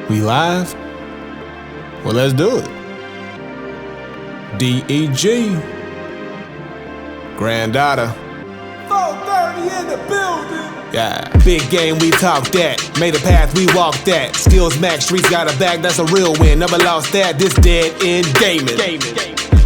We live? Well, let's do it. DEG. Granddaughter. 4:30 in the building. Yeah. Big game, we talk that. Made a path, we walk that. Skills max, streets got a bag, that's a real win. Never lost that, this dead end gaming.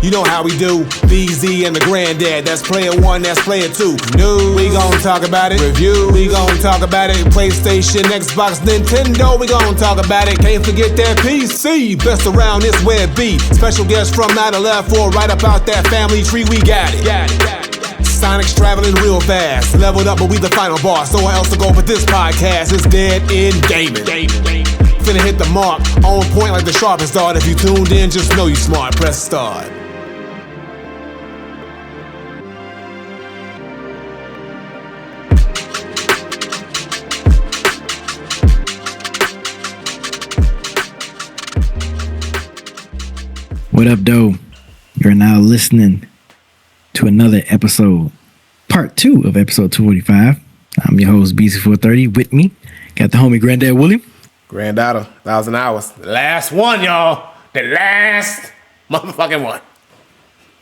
You know how we do. BZ and the granddad. That's player one, that's player two. New, we gon' talk about it. Review, we gon' talk about it. PlayStation, Xbox, Nintendo, we gon' talk about it. Can't forget that PC. Best around this web B. Special guest from 9/11 right up out that family tree. We got it. Sonic's traveling real fast. Leveled up, but we the final boss. So else to go with this podcast. It's dead end gaming. Finna hit the mark. On point like the sharpest dart. If you tuned in, just know you smart. Press start. What up, though? You're now listening to another episode, part 2 of episode 245. I'm your host, BC430. With me, got the homie Granddad William. Granddaughter, 1,000 hours. The last one, y'all. The last motherfucking one.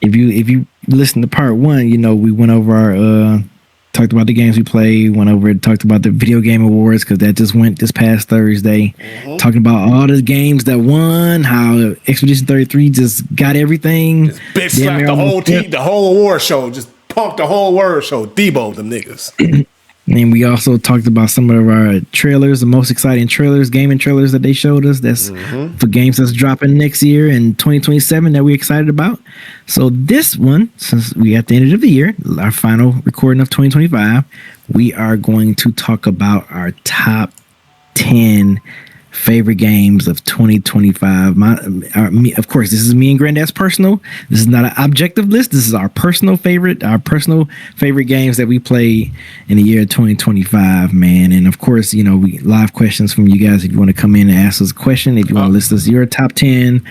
If you listen to part 1, you know we went over our talked about the games we played, went over and talked about the video game awards because that just went this past Thursday. Talking about all the games that won, how Expedition 33 just got everything. Just bitch slapped the whole team, the whole award show. Just punked the whole award show. Debo them niggas. And we also talked about some of our trailers, the most exciting trailers, gaming trailers that they showed us. That's for games that's dropping next year in 2027 that we're excited about. So this one, since we at the end of the year, our final recording of 2025, we are going to talk about our top 10 favorite games of 2025. Of course, this is me and Granddad's personal. This is not an objective list. This is our personal favorite games that we played in the year 2025, man. And of course, you know, we live questions from you guys if you want to come in and ask us a question. If you want to list us your top 10,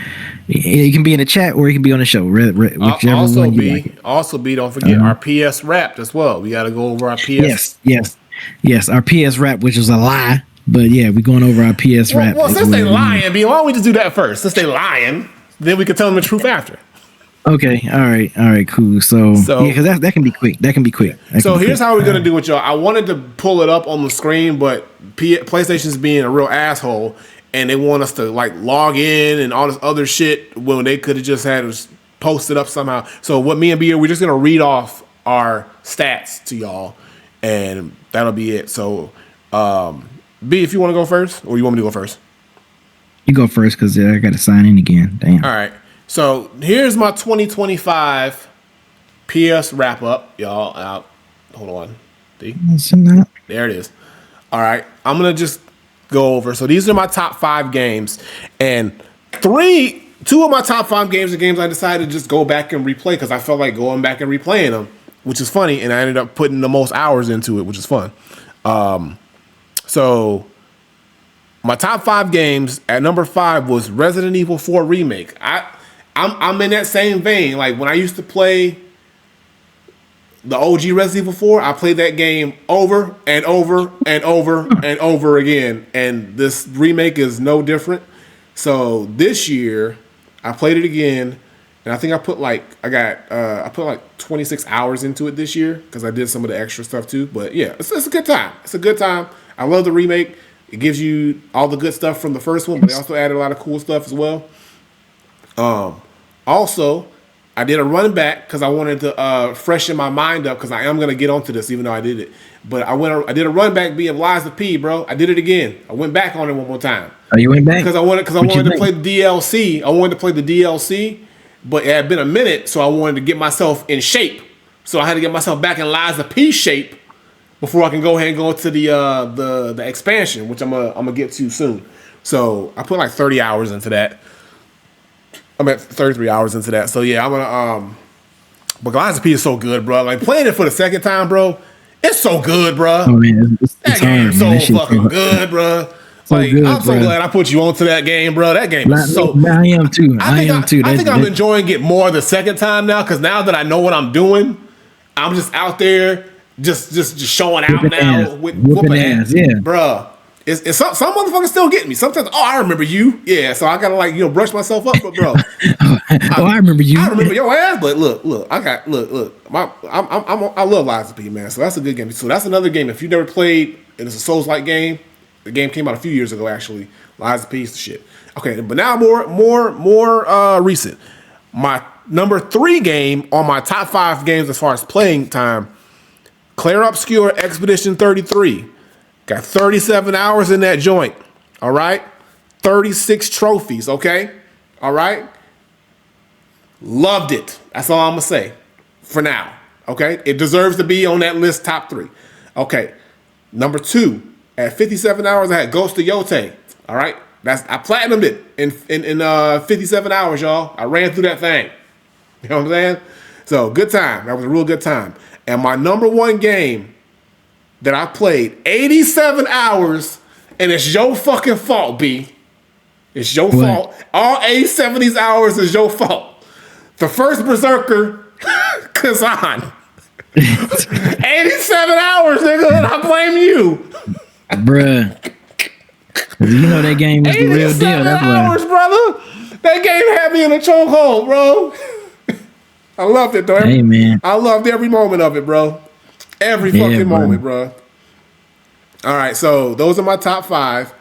it can be in the chat or it can be on the show. Whichever also one you be, like. Also be, don't forget our PS Wrapped as well. We got to go over our PS. Yes. Our PS Wrap, which was a lie. But yeah, we're going over our PS Wrap. Well, since they lying, B, why don't we just do that first? Since they lying, then we can tell them the truth after. Okay, all right, cool. So yeah, because that can be quick. Here's how we're gonna do it, y'all. I wanted to pull it up on the screen, but PlayStation's being a real asshole, and they want us to like log in and all this other shit when they could have just had us post it up somehow. So what me and B are, we're just gonna read off our stats to y'all, and that'll be it. So. B, if you want to go first, or you want me to go first? You go first, because I got to sign in again. Damn. All right. So here's my 2025 PS wrap up, y'all. Hold on. D? There it is. All right. I'm going to just go over. So these are my top 5 games. And 2 of my top 5 games are games I decided to just go back and replay because I felt like going back and replaying them, which is funny. And I ended up putting the most hours into it, which is fun. So my top 5 games at number 5 was Resident Evil 4 Remake. I'm in that same vein. Like when I used to play the OG Resident Evil 4, I played that game over and over and over and over again. And this remake is no different. So this year I played it again, and I think I put like 26 hours into it this year because I did some of the extra stuff too. But yeah, it's a good time. It's a good time. I love the remake. It gives you all the good stuff from the first one, but they also added a lot of cool stuff as well. Also, I did a run back because I wanted to freshen my mind up because I am going to get onto this even though I did it. But I did a run back of Lies of P, bro. I did it again. I went back on it one more time. Oh, you went back? Because I wanted to play the DLC. I wanted to play the DLC, but it had been a minute, so I wanted to get myself in shape. So I had to get myself back in Lies of P shape before I can go ahead and go to the expansion, which I'm gonna get to soon. So I put like 30 hours into that. I'm at 33 hours into that. So yeah, I'm gonna but Lies of P is so good, bro. Like playing it for the second time, bro. It's so good, bro. Oh man, that game is so fucking good, bro. Like good, I'm so glad I put you onto that game, bro. That game is so. I am too. I think I'm enjoying it more the second time now because now that I know what I'm doing, I'm just out there. Just showing out now with whooping ass, yeah, bruh. It's some motherfuckers still get me. Sometimes, I remember you. Yeah, so I gotta brush myself up, but bro. I remember you. I remember your ass, but look. I love Lies of P, man. So that's a good game. So that's another game. If you never played, and it's a Souls-like game, the game came out a few years ago actually. Lies of P is the shit. Okay, but now more recent. My number 3 game on my top 5 games as far as playing time, Clair Obscur Expedition 33. Got 37 hours in that joint. All right? 36 trophies, okay? All right? Loved it. That's all I'm going to say for now. Okay? It deserves to be on that list top 3. Okay. Number 2, at 57 hours, I had Ghost of Yotei. All right? I platinumed it in 57 hours, y'all. I ran through that thing. You know what I'm saying? So, good time. That was a real good time. And my number 1 game that I played 87 hours, and it's your fucking fault, B. It's your fault. All 87 of these hours is your fault. The first Berserker, Kazan. 87 hours, nigga, and I blame you. Bruh. You know that game is the real deal. That's hours, brother. That game had me in a chokehold, bro. I loved it, though. Hey, man. I loved every moment of it, bro. Every fucking moment, bro. All right, so those are my top 5.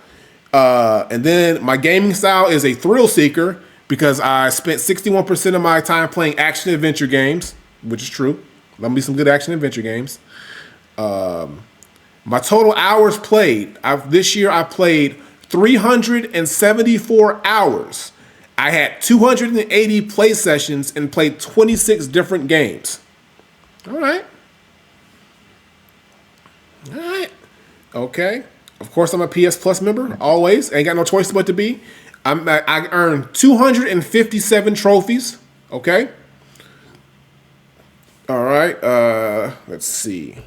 And then my gaming style is a thrill seeker because I spent 61% of my time playing action adventure games, which is true. Let me be some good action adventure games. My total hours played, this year I played 374 hours. I had 280 play sessions and played 26 different games. All right. Okay. Of course, I'm a PS Plus member, always. Ain't got no choice but to be. I earned 257 trophies. Okay. All right. Let's see.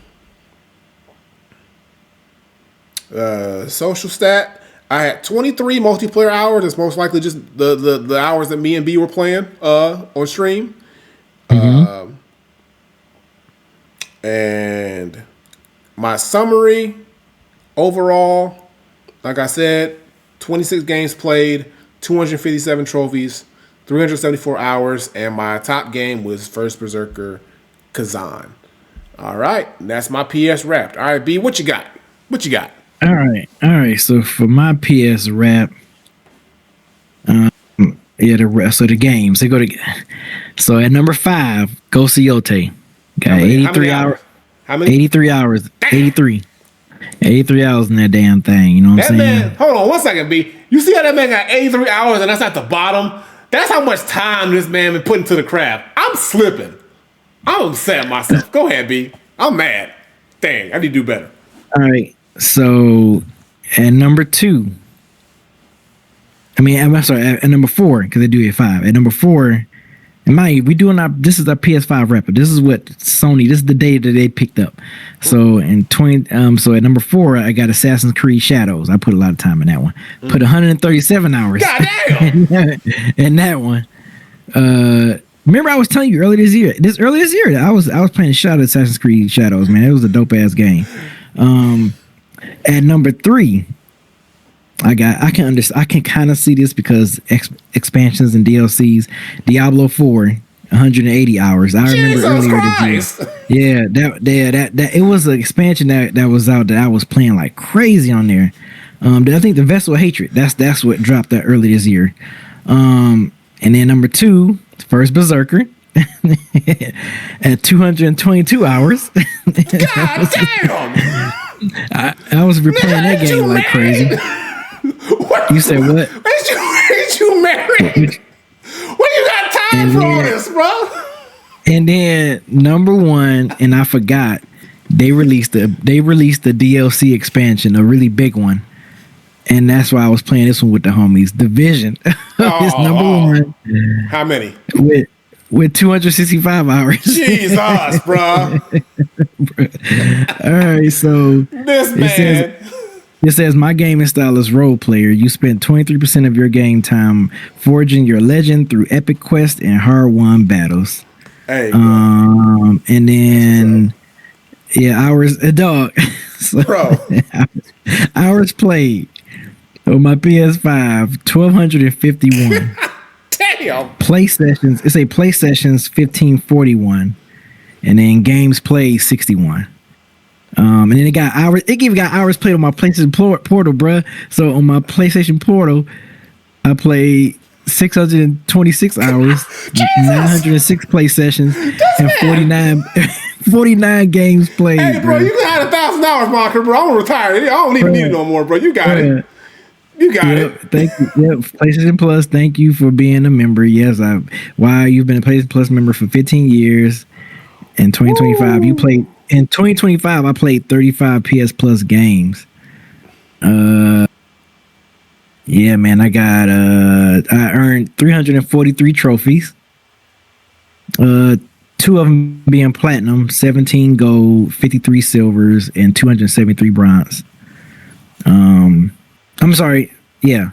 Social stat. I had 23 multiplayer hours. It's most likely just the hours that me and B were playing on stream. Mm-hmm. And my summary overall, like I said, 26 games played, 257 trophies, 374 hours, and my top game was First Berserker Kazan. All right, that's my PS wrapped. All right, B, what you got? All right. So for my PS wrap, the games they go together. So at number 5, Ghost of Yotei. Got 83 hours. How many? 83 hours. 83 hours in that damn thing. You know what I'm saying? Man, hold on 1 second, B. You see how that man got 83 hours and that's at the bottom? That's how much time this man been putting to the craft. I'm slipping. I'm upset at myself. Go ahead, B. I'm mad. Dang, I need to do better. All right. So at number 2, I'm sorry, at number 4, because they do it at 5. At number 4, this is our PS5 rep. This is what Sony, this is the day that they picked up. So so at number 4, I got Assassin's Creed Shadows. I put a lot of time in that one. Put 137 hours. God damn! in that one. Remember I was telling you earlier this year, I was playing Assassin's Creed Shadows, man. It was a dope ass game. At number 3, I can kind of see this because expansions and DLCs. Diablo 4, 180 hours. I remember earlier this year. Yeah, that it was an expansion that was out that I was playing like crazy on there. I think the Vessel of Hatred. That's what dropped that early this year. And then number 2, First Berserker. At 222 hours. God damn! I was replaying that game like crazy. What? You said what? Ain't you married? What you got time for all this, bro? And then number 1, and I forgot, they released the DLC expansion, a really big one. And that's why I was playing this one with the homies. Division. It's number 1. How many? With 265 hours. Jesus, bro. All right, so this man. It says my gaming style is role player. You spend 23% of your game time forging your legend through epic quests and hard-won battles. Hey. And then hours a dog. So, Bro. hours played on my PS5, 1,251. Damn. Play sessions, it's a play sessions 1541. And then games played 61. And then it got hours. It even got hours played on my PlayStation Portal, bruh. So on my PlayStation Portal, I played 626 hours, 906 play sessions, and 49 games played. Hey, bro, you got 1,000 hours marker, bro. I'm retired. I don't even need it no more, bro. You got it. You got it. Thank you. Yep. PlayStation Plus, thank you for being a member. Yes, you've been a PlayStation Plus member for 15 years. In 2025, you played. In 2025, I played 35 PS Plus games. Yeah, man, I earned 343 trophies. 2 of them being platinum, 17 gold, 53 silvers, and 273 bronze. I'm sorry. Yeah.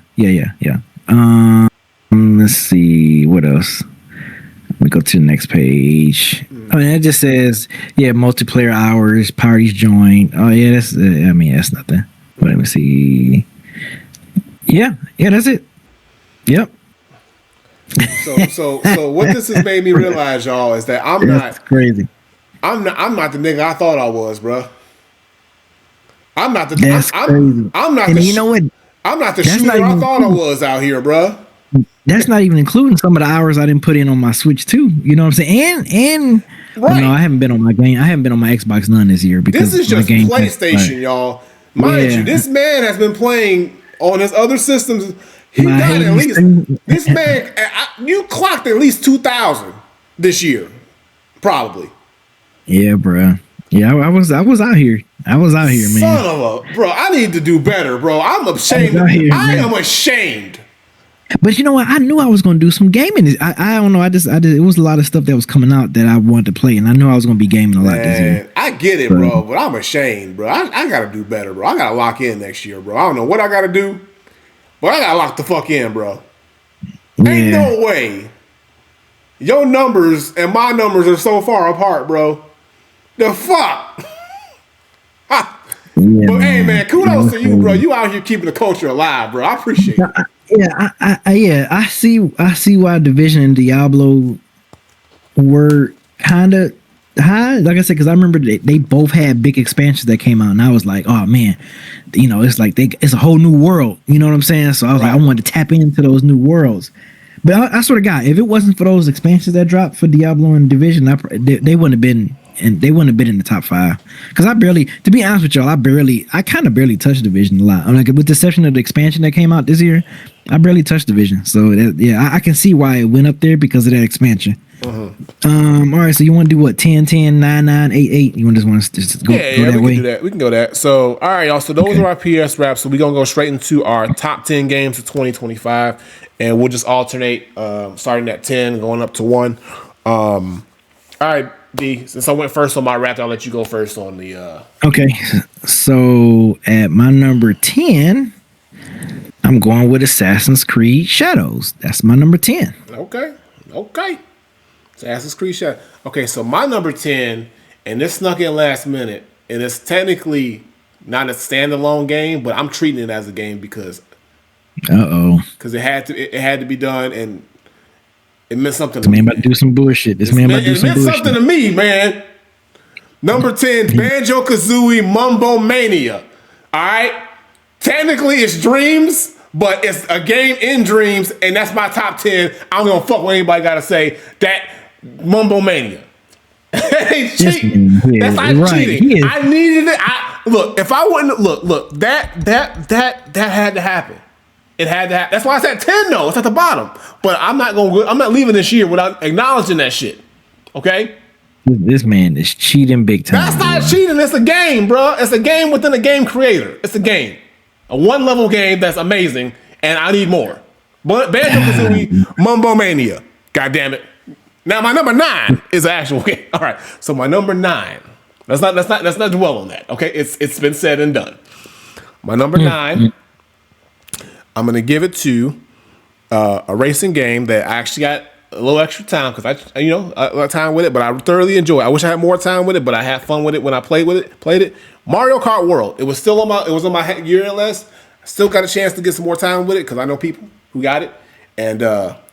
Let's see what else. Let me go to the next page. I mean, it just says, multiplayer hours, parties joined. Oh, yeah, that's nothing. But let me see. Yeah, that's it. Yep. So what this has made me realize, y'all, is that That's crazy. I'm not the nigga I thought I was, bro. I'm not the. That's crazy. I'm not. And you know what? I'm not the shooter I thought I was out here, bro. That's not even including some of the hours I didn't put in on my Switch too. You know what I'm saying? And right. No, I haven't been on my game. I haven't been on my Xbox none this year because this is just PlayStation, y'all. Mind you, this man has been playing on his other systems. He got at least this man. You clocked at least 2,000 this year, probably. Yeah, bro. Yeah, I was out here. I was out here, man. Son of a bro. I need to do better, bro. I'm ashamed. I am ashamed. But you know what? I knew I was going to do some gaming. I don't know. I just it was a lot of stuff that was coming out that I wanted to play, and I knew I was going to be gaming a lot this year. I get it, bro, but I'm ashamed, bro. I got to do better, bro. I got to lock in next year, bro. I don't know what I got to do, but I got to lock the fuck in, bro. Yeah. Ain't no way. Your numbers and my numbers are so far apart, bro. The fuck? But hey, man, kudos to you, bro. You out here keeping the culture alive, bro. I appreciate it. I see why Division and Diablo were kind of high. Like I said, because I remember they both had big expansions that came out, and I was like, oh man, it's like it's a whole new world. You know what I'm saying? So I was like, I wanted to tap into those new worlds. But I sort of got, if it wasn't for those expansions that dropped for Diablo and Division, they wouldn't have been. And they wouldn't have been in the top 5 because to be honest with y'all, I kind of barely touched Division a lot. I'm like, with the exception of the expansion that came out this year, I barely touched Division. So I can see why it went up there because of that expansion. All right, so you want to do what? 10, 10, 9, 9, 8, 8? You want to just go that way? We can do that. We can go that. So all right, y'all. So those are our PS wraps. So we're gonna go straight into our top 10 games of 2025, and we'll just alternate, starting at 10, going up to 1. All right. D, since I went first on my rap, I'll let you go first on the. Okay, so at my number 10, I'm going with Assassin's Creed Shadows. That's my number 10. Okay. Assassin's Creed Shadows. Okay, so my number 10, and this snuck in last minute, and it's technically not a standalone game, but I'm treating it as a game because. Because it had to be done, and. It meant something to me. This man about to do some bullshit. It meant something to me, man. Number 10, Banjo-Kazooie Mumbo Mania. All right? Technically, it's Dreams, but it's a game in Dreams, and that's my top 10. I don't give a fuck what anybody got to say. That Mumbo Mania. Ain't cheating. That's not cheating. I needed it. Look, if I wouldn't... Look, that had to happen. It had to happen. That's why I said 10 though. It's at the bottom. But I'm not leaving this year without acknowledging that shit. Okay? This man is cheating big time. That's not cheating. It's a game, bro. It's a game within a game creator. It's a game. A one-level game that's amazing, and I need more. But Banjo-Kazooie Mumbo Mania. God damn it. Now my number 9 is an actual game. All right. So my number 9. Let's not dwell on that. Okay? It's been said and done. My number 9. I'm going to give it to a racing game that I actually got a little extra time because I lot time with it, but I thoroughly enjoy it. I wish I had more time with it, but I had fun with it when I played it. Mario Kart World. It was still on my year list. I still got a chance to get some more time with it because I know people who got it. And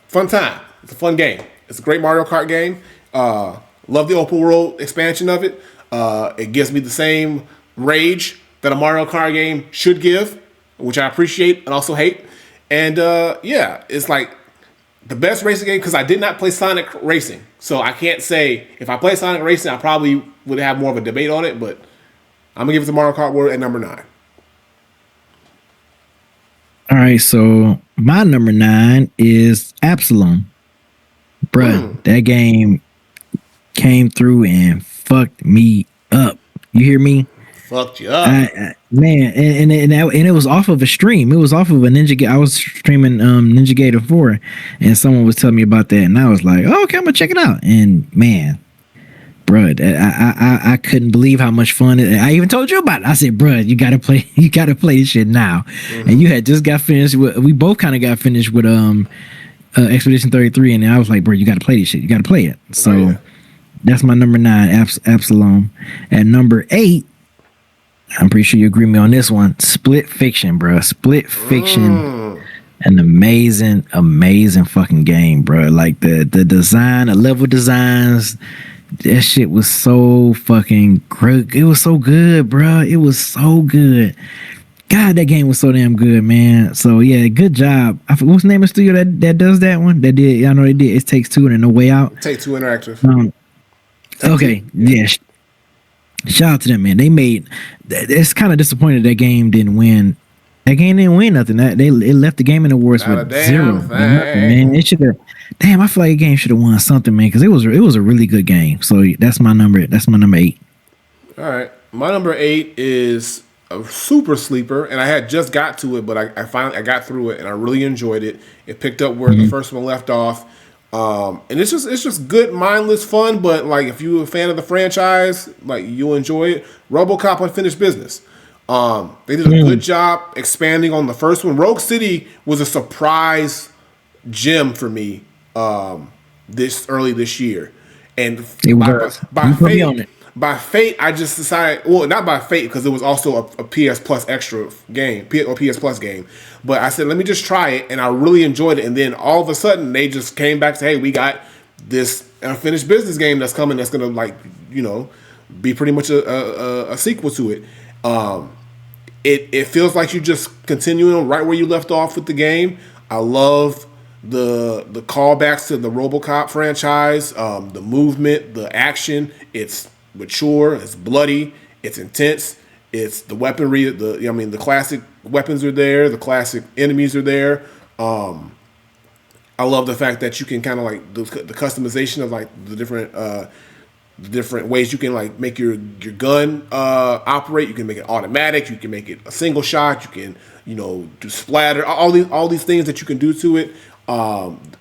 fun time. It's a fun game. It's a great Mario Kart game. Love the open world expansion of it. It gives me the same rage that a Mario Kart game should give, which I appreciate and also hate. And it's like the best racing game because I did not play Sonic Racing. So I can't say if I play Sonic Racing, I probably would have more of a debate on it, but I'm going to give it to Mario Kart World at number 9. All right, so my number 9 is Absalom. Bruh, that game came through and fucked me up. You hear me? Fucked you up. Man, and it was off of a stream. It was off of a Ninja. I was streaming Ninja Gator 4, and someone was telling me about that, and I was like, oh, okay, I'm gonna check it out. And man, bruh, I couldn't believe how much fun it. I even told you about it. I said, bruh, you gotta play this shit now. And you had just got finished with. We both kind of got finished with Expedition 33, and I was like, bro, you gotta play this shit. You gotta play it. So that's my number 9, Absalom. At number 8. I'm pretty sure you agree with me on this one. Split Fiction, bro. Split Fiction, an amazing fucking game, bro. Like the design, the level designs, that shit was so fucking great. It was so good, bro. It was so good. God, that game was so damn good, man. So yeah, good job. What's the name of the studio that does that one? That did? I know they did. It Takes Two and No Way Out. Take-Two Interactive. Okay, yeah. Shout out to them, man. They made. It's kind of disappointed that game didn't win. That game didn't win nothing. It left the Gaming Awards with 0. Nothing, man, it should have. Damn, I feel like the game should have won something, man, because it was a really good game. So that's my number. That's my number 8. All right, my number 8 is a super sleeper, and I had just got to it, but I finally got through it, and I really enjoyed it. It picked up where the first one left off. And it's just good, mindless fun. But like, if you're a fan of the franchise, like you'll enjoy it. RoboCop Unfinished Business. They did a good job expanding on the first one. Rogue City was a surprise gem for me this year, and by fate, I just decided. Well, not by fate because it was also a PS Plus extra game or PS Plus game. But I said, let me just try it, and I really enjoyed it. And then all of a sudden, they just came back to, hey, we got this Unfinished Business game that's coming. That's gonna be pretty much a sequel to it. It feels like you just continuing right where you left off with the game. I love the callbacks to the RoboCop franchise, the movement, the action. It's mature, it's bloody, it's intense, it's the weaponry. The classic weapons are there, the classic enemies are there. I love the fact that you can kind of like the customization of like the different ways you can like make your gun operate. You can make it automatic. You can make it a single shot. You can do splatter. All these things that you can do to it.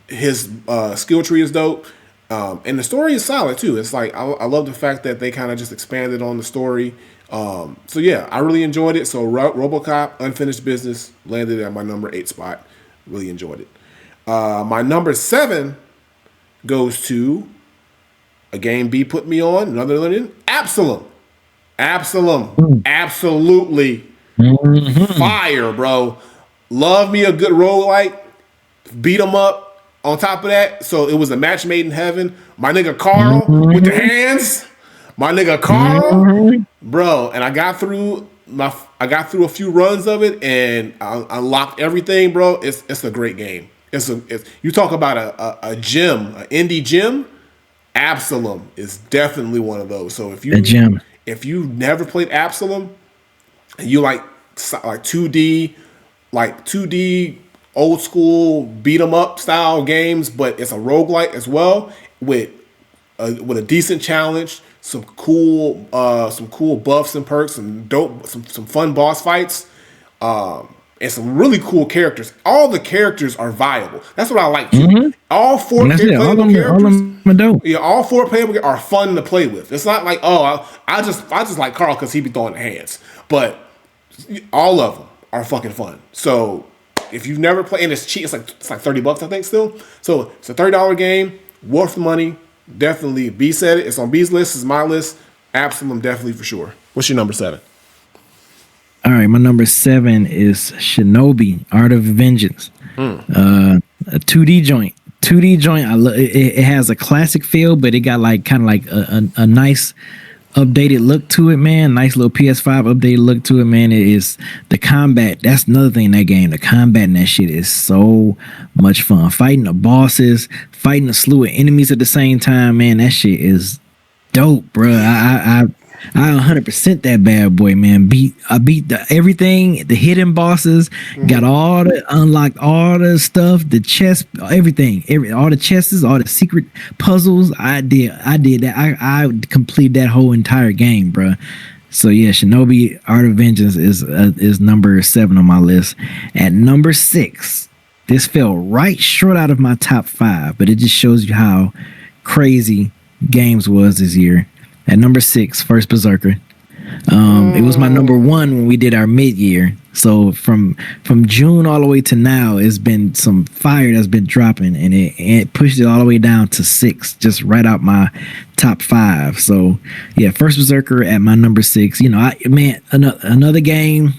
His skill tree is dope. And the story is solid too. It's like I love the fact that they kind of just expanded on the story. So yeah, I really enjoyed it. So RoboCop Unfinished Business landed at my number 8 spot. Really enjoyed it. My number 7 goes to a game B put me on. Another one, Absalom. Absolutely fire, bro. Love me a good roguelike. Beat 'em up. On top of that, so it was a match made in heaven. My nigga Carl with the hands. My nigga Carl, bro. And I got through a few runs of it, and I unlocked everything, bro. It's a great game. You talk about a gem, an indie gem. Absalom is definitely one of those. So if you never played Absalom, and you like 2D old school beat 'em up style games, but it's a roguelike as well with a decent challenge, some cool buffs and perks, some fun boss fights, and some really cool characters. All the characters are viable. That's what I like too. All 4 playable characters. Yeah, all 4 playable are fun to play with. It's not like, oh, I just like Carl because he be throwing the hands, but all of them are fucking fun. So if you've never played, and it's cheap, it's like $30, I think, still. So it's a $30 game, worth the money. Definitely, B said it. It's on B's list. It's my list. Absalom, definitely for sure. What's your number 7? All right, my number 7 is Shinobi: Art of Vengeance. A 2D joint. 2D joint. I love it. It has a classic feel, but it got like kind of like a nice updated look to it, man. Nice little PS5 updated look to it, man. It is the combat. That's another thing in that game. The combat in that shit is so much fun. Fighting the bosses, fighting a slew of enemies at the same time, man. That shit is dope, bro. I 100% that bad boy, man. I beat everything, the hidden bosses, got unlocked all the stuff, the chest, everything, all the chests, all the secret puzzles. I did that. I completed that whole entire game, bro. So yeah, Shinobi: Art of Vengeance is number 7 on my list. At number 6, this fell right short out of my top 5, but it just shows you how crazy games was this year. At number 6, First Berserker. It was my number 1 when we did our mid-year. So from June all the way to now, it's been some fire that's been dropping, and it pushed it all the way down to 6, just right out my top 5. So yeah, First Berserker at my number 6. You know, another game.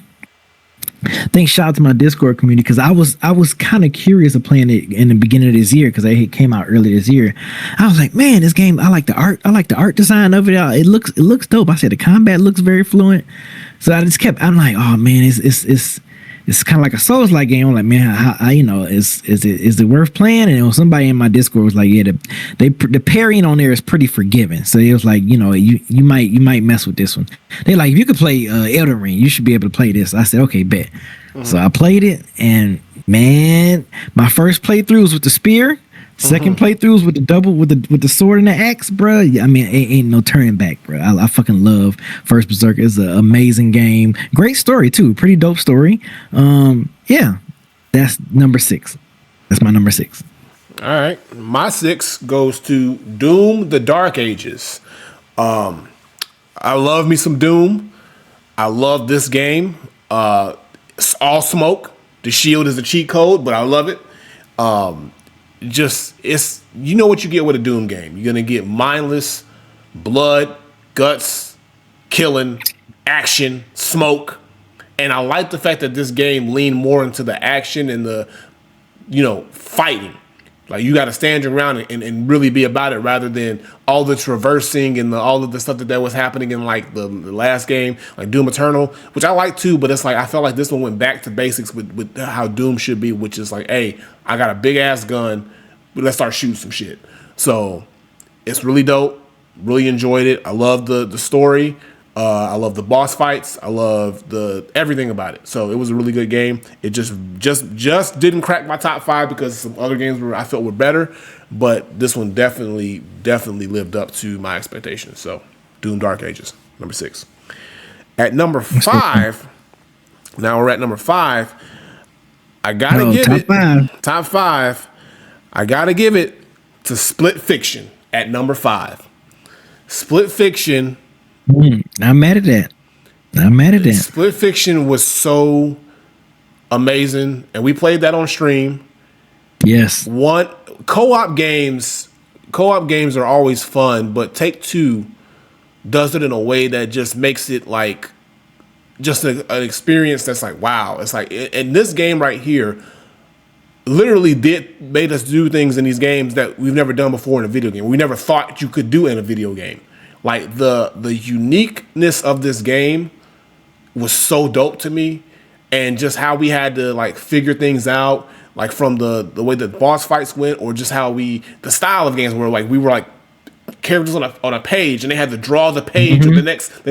I think shout out to my Discord community, because I was kind of curious of playing it in the beginning of this year, because it came out earlier this year. I was like, man, this game, I like the art design of it. It looks dope. I said the combat looks very fluent. So I'm like, oh man, it's kind of like a Souls-like game. I'm like, man, how you know, is it worth playing? And somebody in my Discord was like, yeah, the parrying on there is pretty forgiving. So it was like, you know, you might mess with this one. They like, if you could play Elden Ring, you should be able to play this. I said, okay, bet. So I played it, and man, my first playthrough was with the spear. Second playthroughs with the sword and the axe, bro. I mean, ain't no turning back, bro. I fucking love First Berserker. It's an amazing game. Great story too. Pretty dope story. Yeah, that's number 6. That's my number 6. All right, my 6 goes to Doom: The Dark Ages. I love me some Doom. I love this game. It's all smoke. The shield is a cheat code, but I love it. It's you know what you get with a Doom game. You're gonna get mindless blood, guts, killing, action, smoke, and I like the fact that this game leaned more into the action and the, you know, fighting. Like, you got to stand your ground and really be about it, rather than all the traversing and all of the stuff that was happening in like the last game, like Doom Eternal, which I like too. But it's like, I felt like this one went back to basics with how Doom should be, which is like, hey, I got a big ass gun, but let's start shooting some shit. So it's really dope. Really enjoyed it. I love the story. I love the boss fights. I love everything about it. So it was a really good game. It just didn't crack my top 5 because some other games I felt were better, but this one definitely lived up to my expectations. So Doom: Dark Ages, number 6. At number 5, now we're at number 5. I gotta give it top 5. I gotta give it to Split Fiction at number 5. Split Fiction. I'm mad at that. Split Fiction was so amazing, and we played that on stream. Yes. Co-op games are always fun, but Take-Two does it in a way that just makes it like just an experience that's like, wow. It's like, in this game right here, literally made us do things in these games that we've never done before in a video game. We never thought you could do in a video game. Like, the uniqueness of this game was so dope to me, and just how we had to like figure things out, like from the way the boss fights went, or just how the style of games were like, we were like characters on a page, and they had to draw the page of the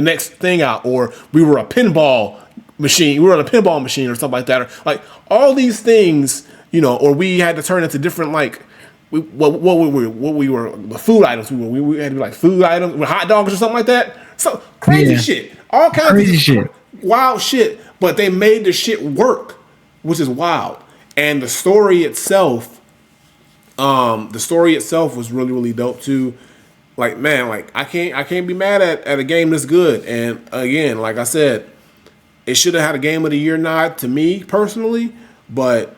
next thing out, or we were a pinball machine, or something like that, or like all these things, you know, or we had to turn into different like. What we were the food items we had to be like food items with hot dogs or something like that. So crazy shit, all kinds crazy of shit, wild shit. But they made the shit work, which is wild. And the story itself was really, really dope too. Like, man, like I can't be mad at a game this good. And again, like I said, it should have had a game of the year nod to me personally. but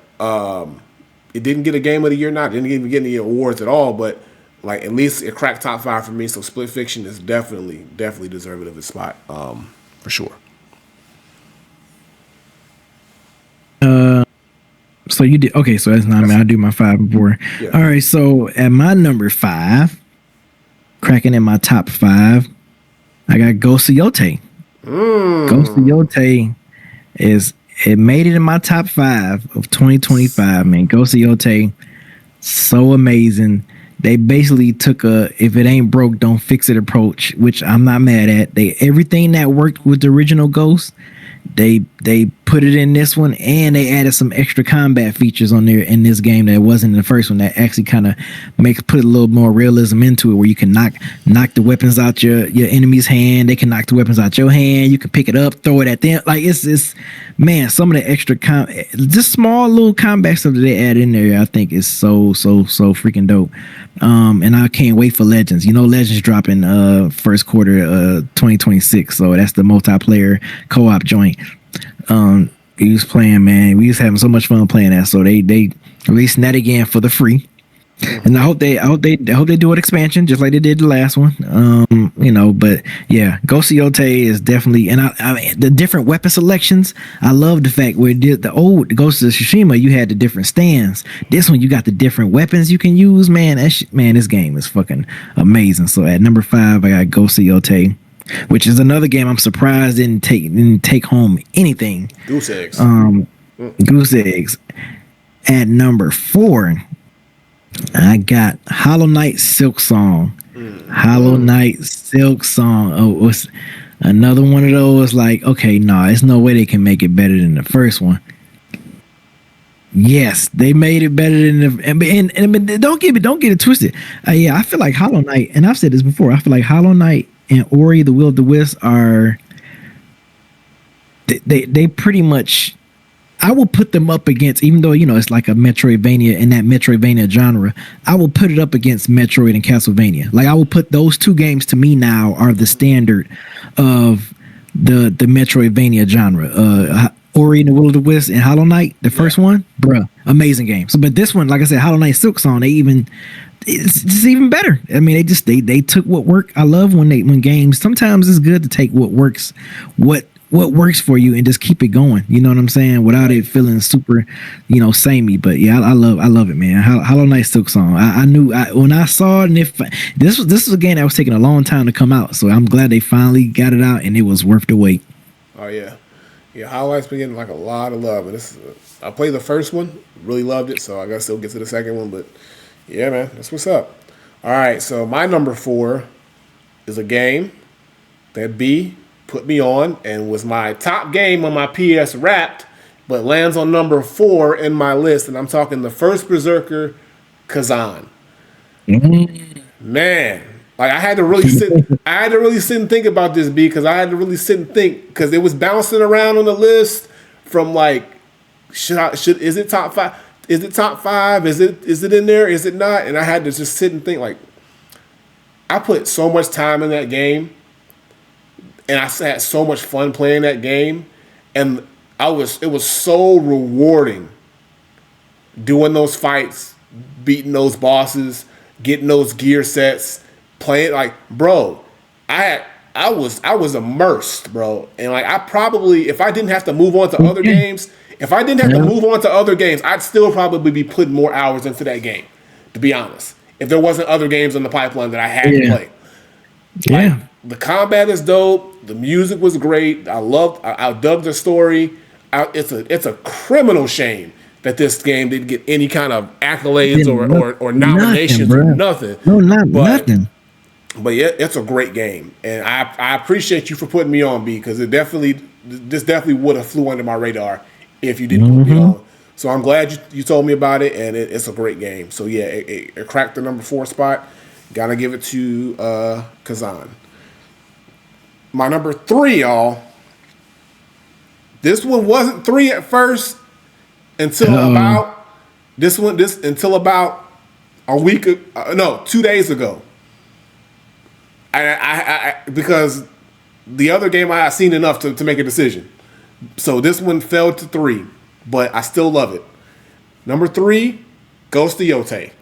it didn't get a game of the year. Not didn't even get any awards at all. But like at least it cracked top 5 for me. So Split Fiction is definitely deserving of its spot for sure. So you did okay. So that's not me. I'll do my 5 and 4. Yeah. All right. So at my number 5, cracking in my top 5, I got Ghost of Yotei. Ghost of Yotei it made it in my top 5 of 2025. Man, Ghost of Yotei, so amazing. They basically took a if it ain't broke, don't fix it approach, which I'm not mad at. Everything that worked with the original Ghost, they put it in this one, and they added some extra combat features on there in this game that wasn't in the first one, that actually kind of put a little more realism into it, where you can knock the weapons out your enemy's hand. They can knock the weapons out your hand. You can pick it up, throw it at them. Like it's man, some of the extra just small little combat stuff that they add in there, I think is so freaking dope. And I can't wait for Legends. You know, Legends dropping first quarter 2026, so that's the multiplayer co-op joint. We was playing, man. We was having so much fun playing that. So they releasing that again for the free. And I hope they do an expansion just like they did the last one. You know, but yeah, Ghost of Yotei is definitely, and I mean, the different weapon selections. I love the fact where the old Ghost of Tsushima, you had the different stands. This one, you got the different weapons you can use. Man, this game is fucking amazing. So at number 5, I got Ghost of Yotei, which is another game I'm surprised didn't take home anything. Goose eggs. Goose eggs. At number 4, I got Hollow Knight Silk Song. Hollow Knight Silk Song. Oh, it was another one of those like, okay, there's no way they can make it better than the first one. Yes, they made it better than the and don't get it twisted. I feel like Hollow Knight, and I've said this before, I feel like Hollow Knight and Ori the Will of the Wisps are they pretty much, I will put them up against, even though, you know, it's like a Metroidvania in that Metroidvania genre, I will put it up against Metroid and Castlevania. Like, I will put those two games to me now are the standard of the Metroidvania genre. Ori and the Will of the Wisps and Hollow Knight, the first one, bruh, amazing game. So, but this one, like I said, Hollow Knight Silk Song, it's just even better. I mean, they took what worked. I love when games, sometimes it's good to take what works for you and just keep it going. You know what I'm saying? Without it feeling super, you know, samey. But yeah, I love it, man. Hollow Knight Silk Song. I knew when I saw it, and if this was a game that was taking a long time to come out, so I'm glad they finally got it out and it was worth the wait. Oh yeah. Yeah, Hollow Knight's been getting like a lot of love, and I played the first one, really loved it, so I gotta still get to the second one. But yeah, man, that's what's up. All right, so my number 4 is a game that B put me on and was my top game on my PS Wrapped, but lands on number 4 in my list, and I'm talking the first Berserker, Kazan. Man. Like I had to really sit and think about this, B, because I had to really sit and think, because it was bouncing around on the list from like, is it top 5? Is it top 5? Is it in there? Is it not? And I had to just sit and think, like, I put so much time in that game, and I had so much fun playing that game, and it was so rewarding doing those fights, beating those bosses, getting those gear sets. Playing, like, bro, I was immersed, bro, and like I probably, if I didn't have to move on to other games, I'd still probably be putting more hours into that game, to be honest. If there wasn't other games in the pipeline that I had to play, like, the combat is dope, the music was great, I dug the story. It's a criminal shame that this game didn't get any kind of accolades or nominations or nothing. No, nothing. But yeah, it's a great game, and I appreciate you for putting me on, B, because this definitely would have flew under my radar if you didn't put me on. So I'm glad you told me about it, and it's a great game. So yeah, it cracked the number 4 spot. Gotta give it to Kazan. My number 3, y'all. This one wasn't 3 at first until about a week. 2 days ago. I because the other game I had seen enough to make a decision. So this one fell to 3. but I still love it. Number 3, Ghost of Yotei.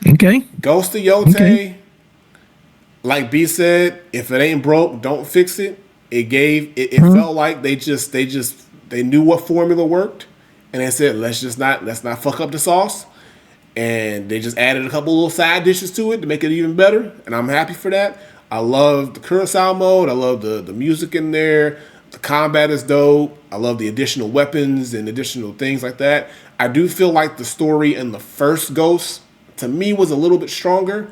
Okay. Ghost of Yotei. Okay. Like B said, if it ain't broke, don't fix it. It felt like they knew what formula worked, and they said let's not fuck up the sauce, and they just added a couple little side dishes to it to make it even better, and I'm happy for that. I love the Kurosawa mode. I love the music in there. The combat is dope. I love the additional weapons and additional things like that. I do feel like the story in the first Ghost to me was a little bit stronger.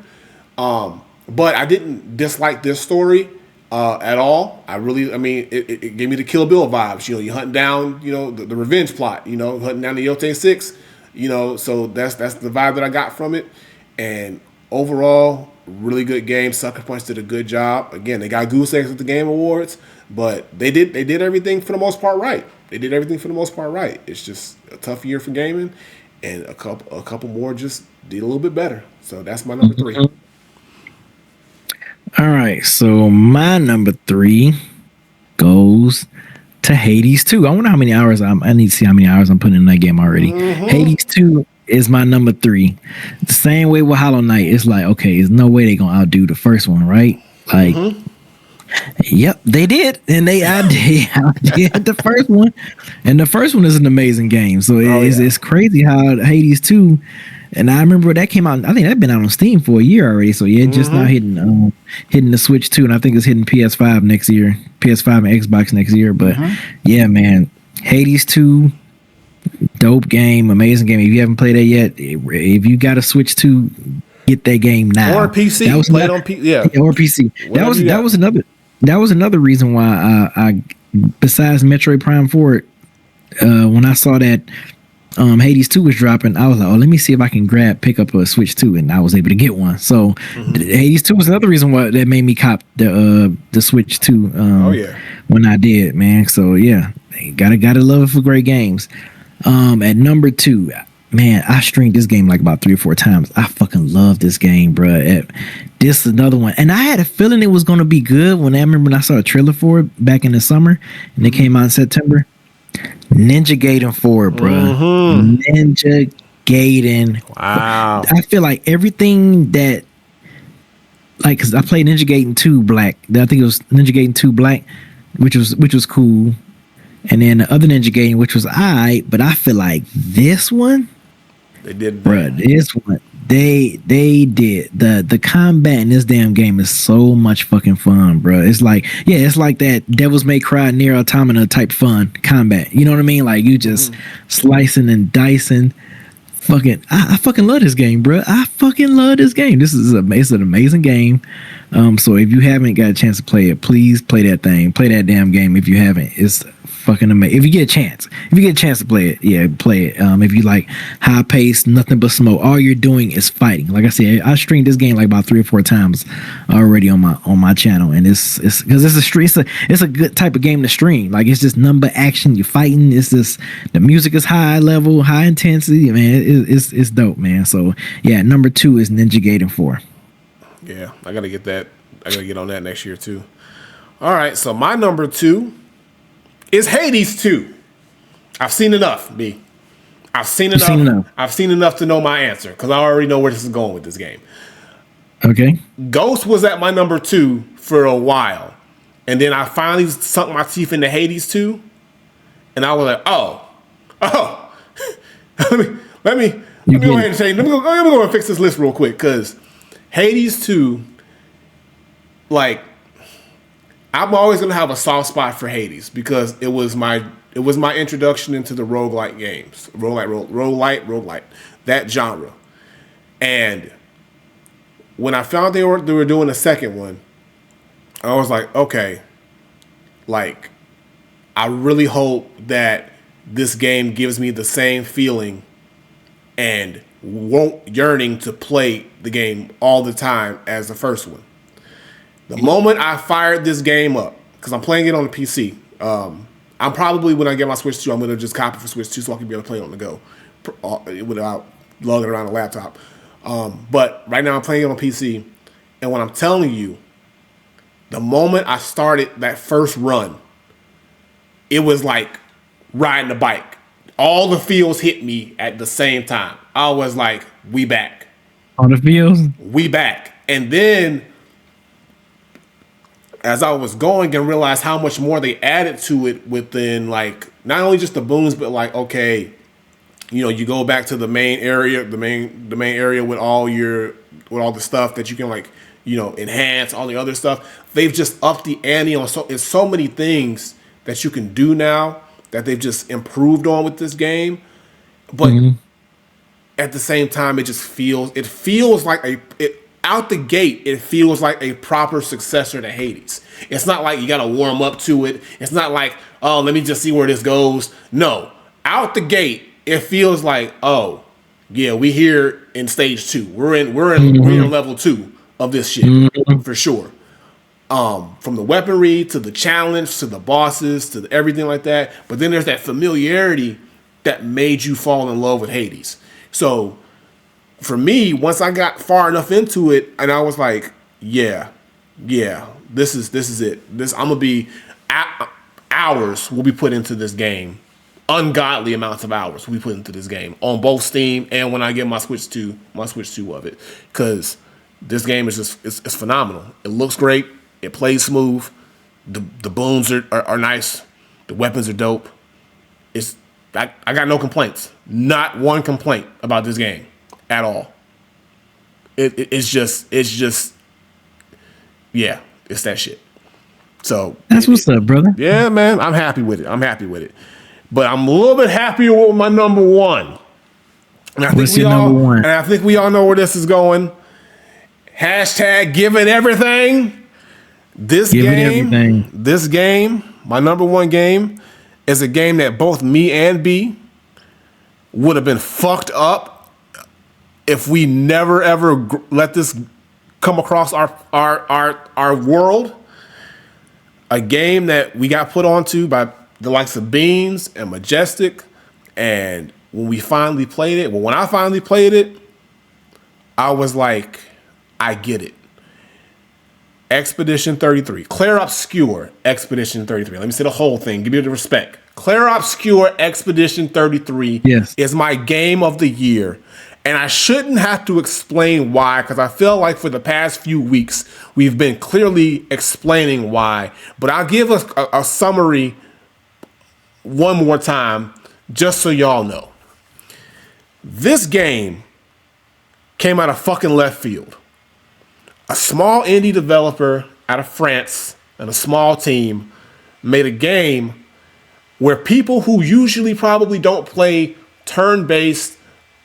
But I didn't dislike this story at all. It gave me the Kill Bill vibes. You're hunting down, the revenge plot. Hunting down the Yotei 6. So that's the vibe that I got from it. And overall, really good game. Sucker Punch did a good job. Again, they got goose eggs at the Game Awards, but they did everything for the most part right. It's just a tough year for gaming, and a couple more just did a little bit better. So that's my number 3. All right, so my number 3 goes to Hades 2. I wonder how many hours I need to see how many hours I'm putting in that game already. Hades 2 is my number 3. The same way with Hollow Knight. It's like, okay, there's no way they're gonna outdo the first one, right? Like, yep, they did, and they outdid the first one, and the first one is an amazing game. So it's crazy how Hades 2. And I remember that came out. I think that'd been out on Steam for a year already. So yeah, just now hitting the Switch too, and I think it's hitting PS5 next year, PS5 and Xbox next year. But yeah, man, Hades 2, dope game, amazing game. If you haven't played that yet, if you got a Switch 2, get that game now. Or PC. That was play it on PC. Or PC. That was another reason why I besides Metroid Prime 4, when I saw that Hades 2 was dropping, I was like, oh, let me see if I can pick up a Switch 2, and I was able to get one. So Hades 2 was another reason why that made me cop the Switch 2 when I did, man. So yeah, gotta love it for great games. At number 2, man, I streamed this game like about 3 or 4 times. I fucking love this game, bro. This is another one, and I had a feeling it was gonna be good when I remember when I saw a trailer for it back in the summer, and it came out in September. Ninja Gaiden 4, bro. Ninja Gaiden. Wow. I feel like everything that, like, because I played Ninja Gaiden 2 Black. I think it was Ninja Gaiden 2 Black, which was cool. And then the other Ninja Gaiden, which was alright, but I feel like this one, they did, bro. This one, they did the combat in this damn game is so much fucking fun, bro. It's like that Devil's May Cry Nier Automata type fun combat. You know what I mean? Like you just slicing and dicing. I fucking love this game, bro. I fucking love this game. It's an amazing game. So if you haven't got a chance to play it, please play that thing. Play that damn game if you haven't. It's fucking amazing. If you get a chance to play it, yeah, play it. If you like high pace, nothing but smoke, all you're doing is fighting. Like I said, I streamed this game like about 3 or 4 times already on my channel, and it's because it's a good type of game to stream. Like it's just number action, you're fighting. It's just the music is high level, high intensity. Man, it's dope, man. So yeah, number 2 is Ninja Gaiden 4. Yeah, I gotta get that. I gotta get on that next year too. All right, so my number 2 is Hades 2. I've seen enough, B. I've seen enough. I've seen enough to know my answer because I already know where this is going with this game. Okay. Ghost was at my number 2 for a while, and then I finally sunk my teeth into Hades 2, and I was like, oh. let me go ahead and say, let me go and fix this list real quick because Hades 2, like, I'm always gonna have a soft spot for Hades because it was my introduction into the roguelike games, roguelite, that genre. And when I found they were doing a second one, I was like, okay, like, I really hope that this game gives me the same feeling and yearning to play the game all the time as the first one. The moment I fired this game up, because I'm playing it on the PC, I'm probably, when I get my Switch 2, I'm going to just copy for Switch 2 so I can be able to play it on the go without lugging around a laptop. But right now I'm playing it on PC, and when I'm telling you, the moment I started that first run, it was like riding a bike. all the feels hit me at the same time. I was like, we back. On the feels? We back. And then as I was going and realized how much more they added to it within like not only just the boons, but like, okay, you know, you go back to the main area, the main area with all the stuff that you can like, you know, enhance, all the other stuff. They've just upped the ante on so many things that you can do now that they've just improved on with this game. But at the same time, it feels like out the gate, it feels like a proper successor to Hades. It's not like you got to warm up to it. It's not like, oh, let me just see where this goes. No, out the gate, it feels like, oh, yeah, we here in stage 2. We're in level 2 of this shit for sure. From the weaponry to the challenge to the bosses to everything like that. But then there's that familiarity that made you fall in love with Hades. So for me, once I got far enough into it, and I was like, yeah, this is it. I'm gonna be hours will be put into this game. Ungodly amounts of hours will be put into this game on both Steam and when I get my Switch 2 of it, because this game is just it's phenomenal. It looks great. It plays smooth. The boons are nice. The weapons are dope. I got no complaints. Not one complaint about this game at all. It's just yeah, it's that shit. So that's what's up, brother. Yeah, man, I'm happy with it. But I'm a little bit happier with my number one. And I think number one? And I think we all know where this is going. Hashtag give it everything. This game, my number one game, is a game that both me and B would have been fucked up if we never ever let this come across our world. A game that we got put onto by the likes of Beans and Majestic, and when I finally played it, I was like, I get it. Expedition 33. Clair Obscur Expedition 33. Let me say the whole thing. Give me the respect. Clair Obscur Expedition 33 is my game of the year. And I shouldn't have to explain why, because I feel like for the past few weeks, we've been clearly explaining why. But I'll give us a summary one more time, just so y'all know. This game came out of fucking left field. A small indie developer out of France and a small team made a game where people who usually probably don't play turn-based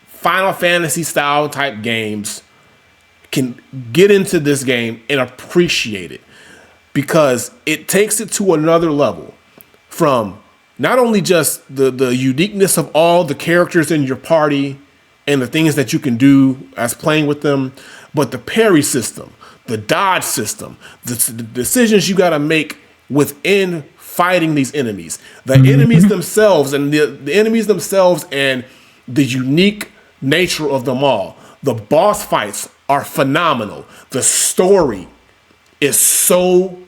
Final Fantasy style type games can get into this game and appreciate it, because it takes it to another level, from not only just the uniqueness of all the characters in your party and the things that you can do as playing with them, but the parry system, the dodge system, the decisions you got to make within fighting these enemies, the enemies themselves and the enemies themselves and the unique nature of them all. The boss fights are phenomenal. The story is so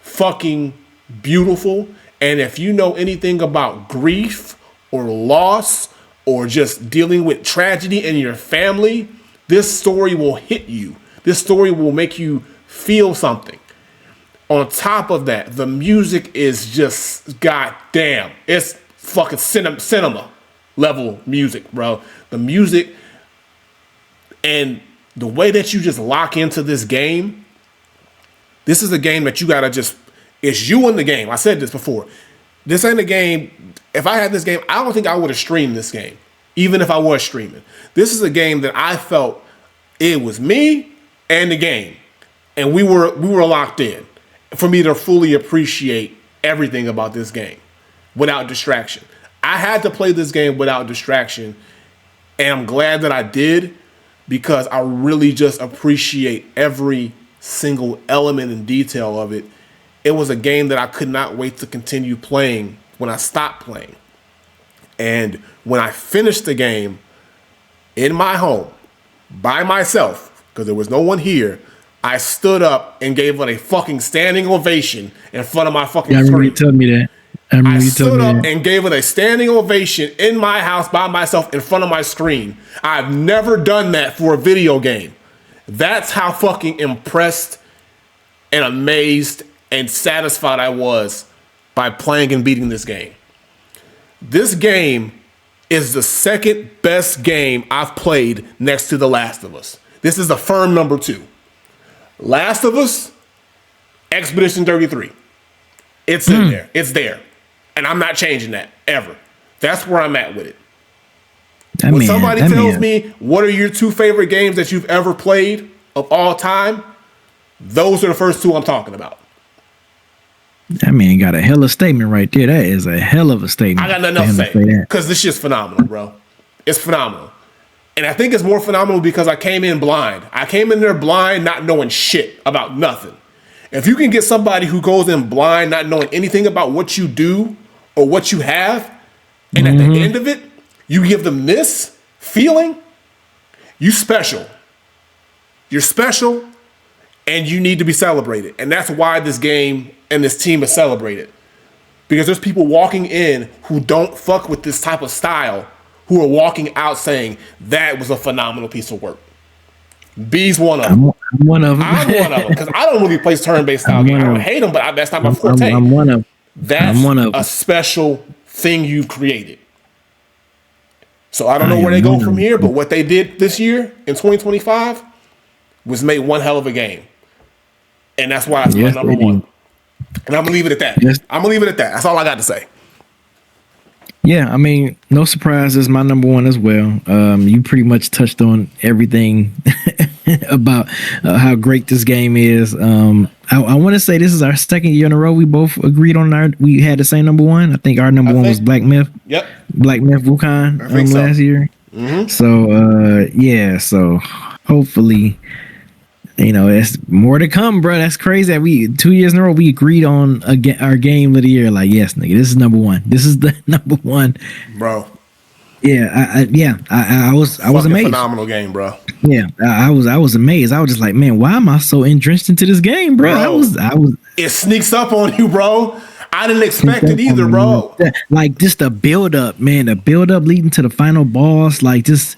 fucking beautiful. And if you know anything about grief or loss or just dealing with tragedy in your family, this story will hit you. This story will make you feel something. On top of that, the music is just goddamn. It's fucking cinema level music, bro. The music and the way that you just lock into this game. This is a game that you gotta just. It's you in the game. I said this before. This ain't a game. If I had this game, I don't think I would have streamed this game, even if I was streaming. This is a game that I felt it was me and the game, and we were locked in. For me to fully appreciate everything about this game without distraction, I had to play this game without distraction, and I'm glad that I did, because I really just appreciate every single element and detail of it. It was a game that I could not wait to continue playing when I stopped playing. And when I finished the game in my home by myself, because there was no one here, I stood up and gave it a fucking standing ovation in front of my fucking screen. I remember you telling me that. I stood up and gave it a standing ovation in my house by myself in front of my screen. I've never done that for a video game. That's how fucking impressed and amazed and satisfied I was by playing and beating this game. This game is the second best game I've played next to The Last of Us. This is a firm number 2. Last of Us, Expedition 33. It's in there. It's there. And I'm not changing that, ever. That's where I'm at with it. When somebody tells me, what are your 2 favorite games that you've ever played of all time? Those are the first 2 I'm talking about. That man got a hell of a statement right there. That is a hell of a statement. I got nothing else to say. Because this shit's phenomenal, bro. It's phenomenal. And I think it's more phenomenal because I came in blind. I came in there blind, not knowing shit about nothing. If you can get somebody who goes in blind, not knowing anything about what you do or what you have, and at the end of it, you give them this feeling, you special. You're special, and you need to be celebrated. And that's why this game and this team is celebrated. Because there's people walking in who don't fuck with this type of style, who are walking out saying, that was a phenomenal piece of work. B's one of them. I'm one of them. I'm one of them because I don't really play turn-based style games. I don't hate them, but that's not my forte. I'm one of them. That's a special thing you've created. So I don't know where they go from here, but what they did this year in 2025 was make one hell of a game. And that's why it's my number 1. And I'm going to leave it at that. I'm going to leave it at that. That's all I got to say. Yeah, I mean, no surprise, it's my number 1 as well. You pretty much touched on everything about how great this game is. I want to say this is our second year in a row we both agreed on we had the same number 1. I think our number 1 was Black Myth. Yep. Black Myth Wukong last year. Mm-hmm. So, so hopefully, it's more to come, bro. That's crazy that we 2 years in a row we agreed on our game of the year. Like, yes, nigga, this is number 1. This is the number 1, bro. Yeah, I was amazed. Phenomenal game, bro. Yeah, I was amazed. I was just like, man, why am I so drenched into this game, bro? I was. It sneaks up on you, bro. I didn't expect it either, bro. Like just the build up, man. The build up leading to the final boss, like just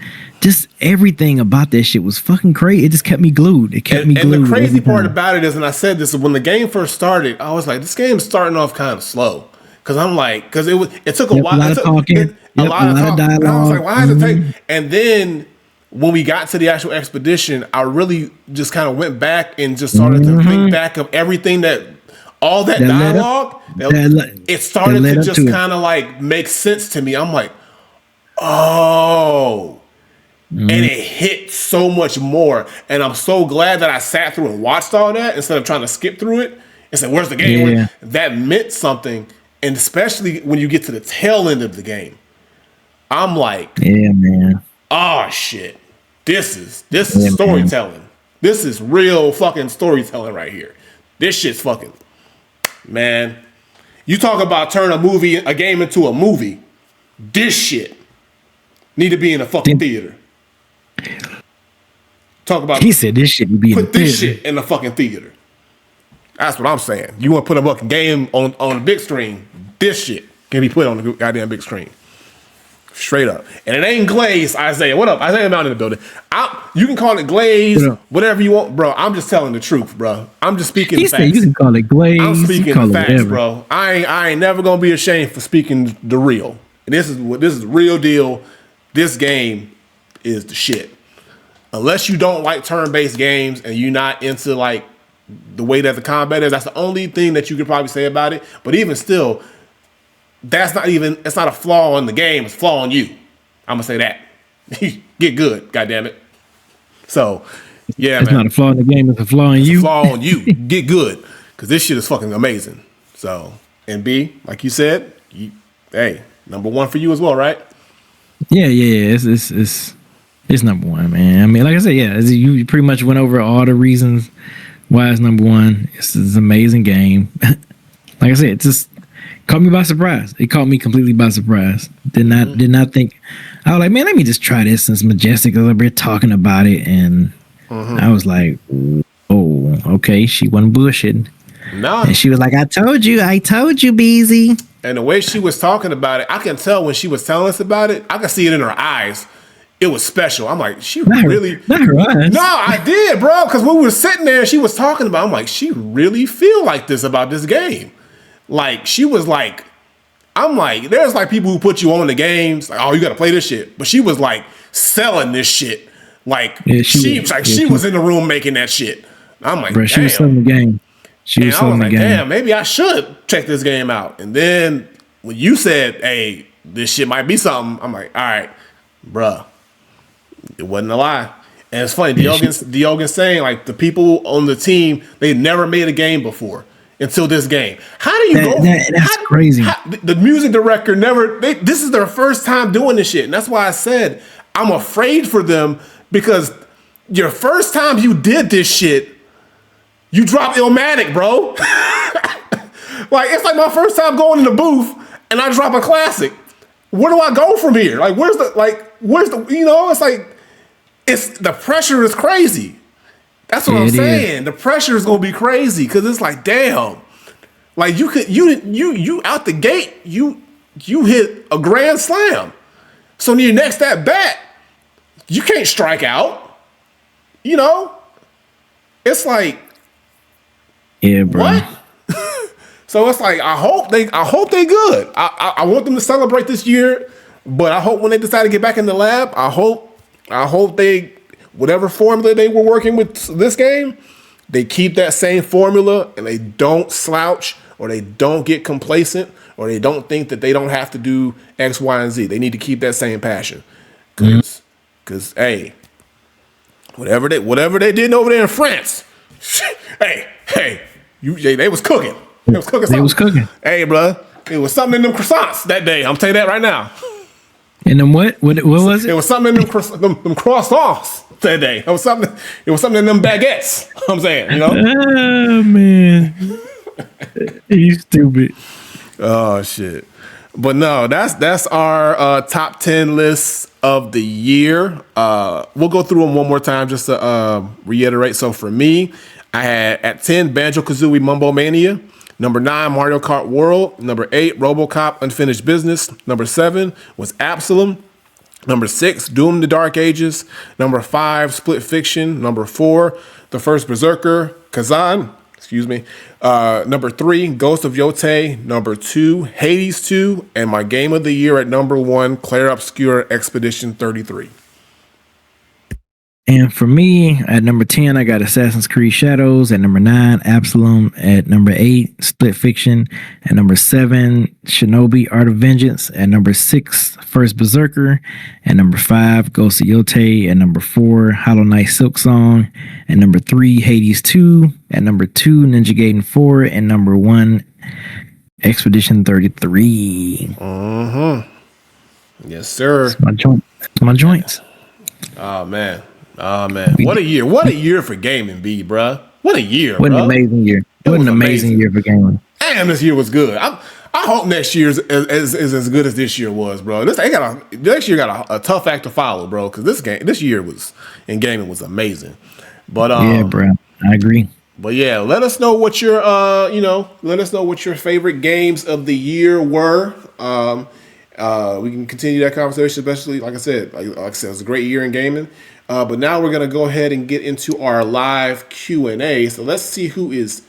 everything about that shit was fucking crazy. It just kept me glued. It kept me glued. And the crazy part about it is, and I said this when the game first started, I was like, this game's starting off kind of slow. Cause I'm like, cause it took a while. A lot of talking. A lot of dialogue. And I was like, why is it take? And then when we got to the actual expedition, I really just kind of went back and just started to think back of everything all that dialogue. It started to just kind of like make sense to me. I'm like, oh. And it hit so much more. And I'm so glad that I sat through and watched all that instead of trying to skip through it and say, where's the game? Yeah. That meant something. And especially when you get to the tail end of the game, I'm like, yeah, man. Oh shit. This is storytelling. Man. This is real fucking storytelling right here. This shit's fucking, man. You talk about turn a game into a movie. This shit need to be in a fucking theater. Talk about. He said this shit would be in the theater. Put this shit in the fucking theater. That's what I'm saying. You want to put a fucking game on the big screen? This shit can be put on the goddamn big screen. Straight up. And it ain't glazed, Isaiah. What up? Isaiah Mountain in the building. You can call it glazed, whatever you want, bro. I'm just telling the truth, bro. I'm just speaking the facts. You can call it glazed. I'm speaking the facts, bro. I ain't never gonna be ashamed for speaking the real. This is the real deal. This game is the shit. Unless you don't like turn-based games and you're not into like the way that the combat is, that's the only thing that you could probably say about it. But even still, it's not a flaw in the game, it's a flaw in you. I'm gonna say that. Get good, goddammit. So, yeah, it's not a flaw in the game, it's a flaw in you. It's a flaw on you. Get good. Cause this shit is fucking amazing. So, and B, like you said, hey, number 1 for you as well, right? Yeah. It's number 1, man. I mean, like I said, yeah, you pretty much went over all the reasons why it's number 1. It's an amazing game. Like I said, it just caught me by surprise. It caught me completely by surprise. Did not think. I was like, man, let me just try this since Majestic is up here talking about it, and I was like, oh, okay. She wasn't bullshitting. No. And she was like, I told you, Beezy. And the way she was talking about it, I can tell when she was telling us about it. I could see it in her eyes. It was special. I'm like, she really. Not her eyes. No, I did, bro. Because when we were sitting there, and she was talking about. I'm like, she really feel like this about this game. Like she was like, I'm like, there's like people who put you on the games. Like, oh, you got to play this shit. But she was like selling this shit. Like she was in the room making that shit. I'm like, bro, she was selling the game. She was selling the game. Damn, maybe I should check this game out. And then when you said, hey, this shit might be something, I'm like, all right, bruh. It wasn't a lie. And it's funny, Diogen's saying, like, the people on the team, they never made a game before until this game. How do you go? That's crazy. The music director this is their first time doing this shit. And that's why I said, I'm afraid for them because your first time you did this shit, you dropped Illmatic, bro. Like, it's like my first time going in the booth and I drop a classic. Where do I go from here? Like, where's the, you know, it's like, the pressure is crazy. That's what I'm saying. The pressure is going to be crazy because it's like, damn. Like, you out the gate, you hit a grand slam. So in your next at bat, you can't strike out. You know? It's like, yeah, bro. What? So it's like, I hope they good. I want them to celebrate this year, but I hope when they decide to get back in the lab, I hope they, whatever formula they were working with this game, they keep that same formula and they don't slouch or they don't get complacent or they don't think that they don't have to do X, Y, and Z. They need to keep that same passion. Cause hey, whatever they did over there in France, hey, they was cooking. They was cooking. Hey, bro, it was something in them croissants that day. I'm telling you that right now. And then what was it? It was something in them croissants that day. It was something in them baguettes. I'm saying, you know. Oh man, you stupid. Oh shit. But no, that's our top 10 lists of the year. We'll go through them one more time just to reiterate. So for me, I had at 10 Banjo-Kazooie Mumbo Mania. Number 9, Mario Kart World. Number 8, RoboCop Unfinished Business. Number 7 was Absalom. Number 6, Doom the Dark Ages. Number 5, Split Fiction. Number 4, The First Berserker, Kazan. Excuse me. Number 3, Ghost of Yotei. Number 2, Hades 2. And my game of the year at number 1, Clair Obscur Expedition 33. And for me, at number 10, I got Assassin's Creed Shadows. At number 9, Absalom. At number 8, Split Fiction. At number 7, Shinobi Art of Vengeance. At number 6, First Berserker. At number 5, Ghost of Yotei. At number 4, Hollow Knight Silk Song. At number 3, Hades 2. At number 2, Ninja Gaiden 4. And number 1, Expedition 33. Yes, sir. That's my joints. Oh, man. What a year. What a year for gaming, B, bruh. What a year, What an amazing year. What an amazing year for gaming. Damn, this year was good. I hope next year is as good as this year was, bro. Next year got a tough act to follow, bro, because this year was in gaming was amazing. But yeah, bro. I agree. But yeah, let us know what your favorite games of the year were. We can continue that conversation, especially like I said, it was a great year in gaming. But now we're gonna go ahead and get into our live Q&A. So let's see who is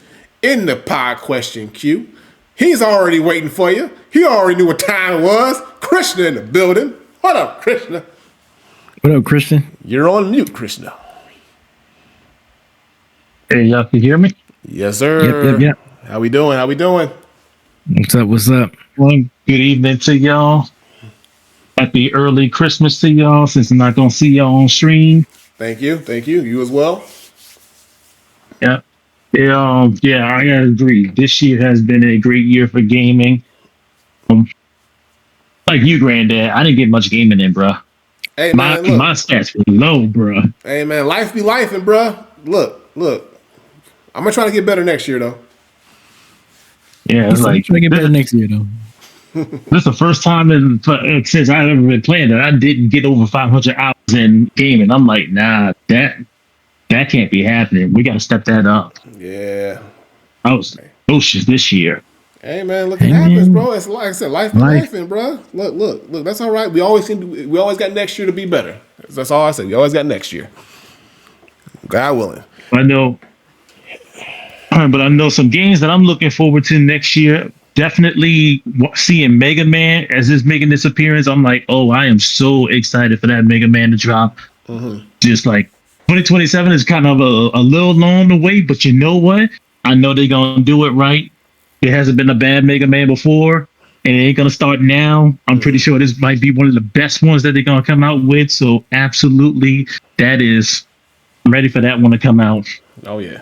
in the pod question queue. He's already waiting for you. He already knew what time it was. Krishna in the building. What up, Krishna? What up, Christian? You're on mute, Krishna. Hey, y'all can hear me? Yes, sir. Yep. How we doing? What's up? Well, good evening to y'all. Happy early Christmas to y'all, since I'm not going to see y'all on stream. Thank you. You as well? Yeah. I gotta agree. This year has been a great year for gaming. Like you, Granddad, I didn't get much gaming in, bro. Hey, my stats were low, bro. Hey, man, life be lifing, bro. Look. I'm going to try to get better next year, though. Yeah, it's like... trying to get better next year, though. This is the first time since I've ever been playing that I didn't get over 500 hours in gaming. I'm like, nah, that can't be happening. We got to step that up. Yeah. I was this year. Hey man, look, it happens, bro. It's like I said, life be lifing, bro. Look. That's all right. We always got next year to be better. That's all I say. We always got next year. God willing. I know, but I know some games that I'm looking forward to next year. Definitely seeing Mega Man as it's making this appearance. I'm like, oh, I am so excited for that Mega Man to drop. Just like 2027 is kind of a little long to wait, but you know what? I know they're gonna do it right. It hasn't been a bad Mega Man before, and it ain't gonna start now. I'm pretty sure this might be one of the best ones that they're gonna come out with. So absolutely, I'm ready for that one to come out. Oh yeah.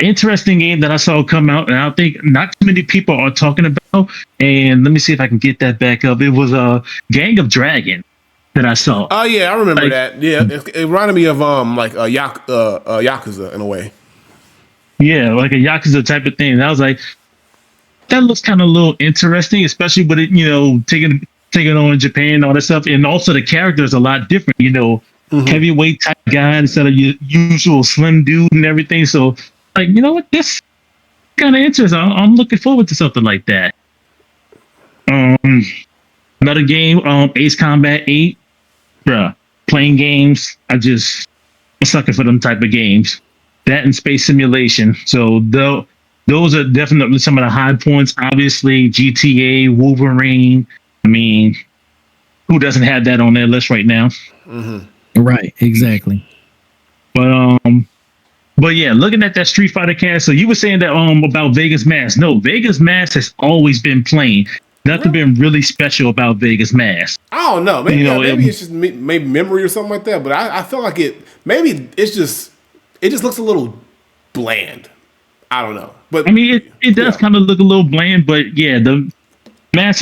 Interesting game that I saw come out, and I think not too many people are talking about. And let me see if I can get that back up. It was a Gang of Dragon that I saw. Oh yeah, I remember that. Yeah, it reminded me of Yakuza in a way. Yeah, like a Yakuza type of thing. And I was like, that looks kind of a little interesting, especially with it, taking on Japan and all that stuff. And also the character's a lot different, heavyweight type guy instead of your usual slim dude and everything. So, like, you know what? This kind of interesting. I'm looking forward to something like that. Another game, Ace Combat 8. Bruh, playing games, I'm a sucker for them type of games. That and Space Simulation. So those are definitely some of the high points. Obviously, GTA, Wolverine. I mean, who doesn't have that on their list right now? Right, exactly. But yeah, looking at that Street Fighter cast. So you were saying that about Vegas Mask. No, Vegas Mask has always been plain. Nothing been really special about Vegas Mask. I don't know. Maybe it's just maybe memory or something like that. But I feel like it just looks a little bland. I don't know. But I mean, it does kind of look a little bland. But yeah, the Mask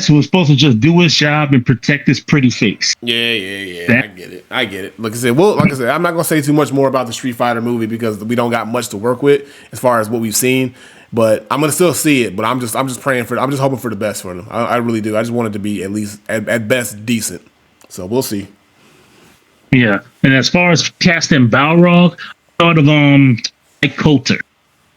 was supposed to just do his job and protect his pretty face. Yeah. I get it. Like I said, I'm not gonna say too much more about the Street Fighter movie because we don't got much to work with as far as what we've seen. But I'm gonna still see it. But I'm just praying for. I'm just hoping for the best for them. I really do. I just want it to be at least at best decent. So we'll see. Yeah, and as far as casting Balrog, I thought of Mike Coulter.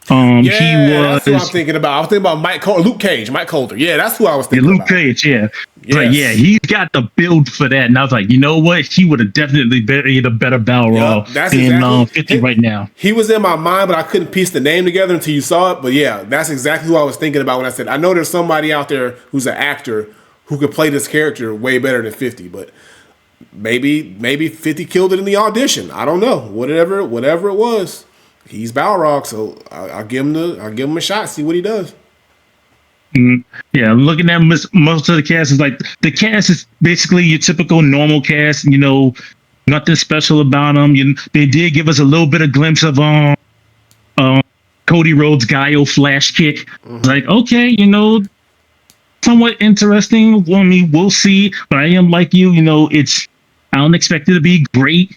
That's who I'm thinking about. I was thinking about Luke Cage, Mike Coulter. Yeah, that's who I was thinking about. Luke Cage, yeah. Yes. Like, yeah, he's got the build for that. And I was like, you know what? He would have definitely been a better Balrog than 50 right now. He was in my mind, but I couldn't piece the name together until you saw it. But yeah, that's exactly who I was thinking about when I said, I know there's somebody out there who's an actor who could play this character way better than 50, but maybe 50 killed it in the audition. I don't know. Whatever it was. He's Balrog, so I'll give him a shot, see what he does. Yeah, looking at most of the cast is like the cast is basically your typical normal cast. Nothing special about them. They did give us a little bit of glimpse of Cody Rhodes' Guile flash kick. Like, okay, somewhat interesting. Well, I mean, we'll see. But I am like you. I don't expect it to be great.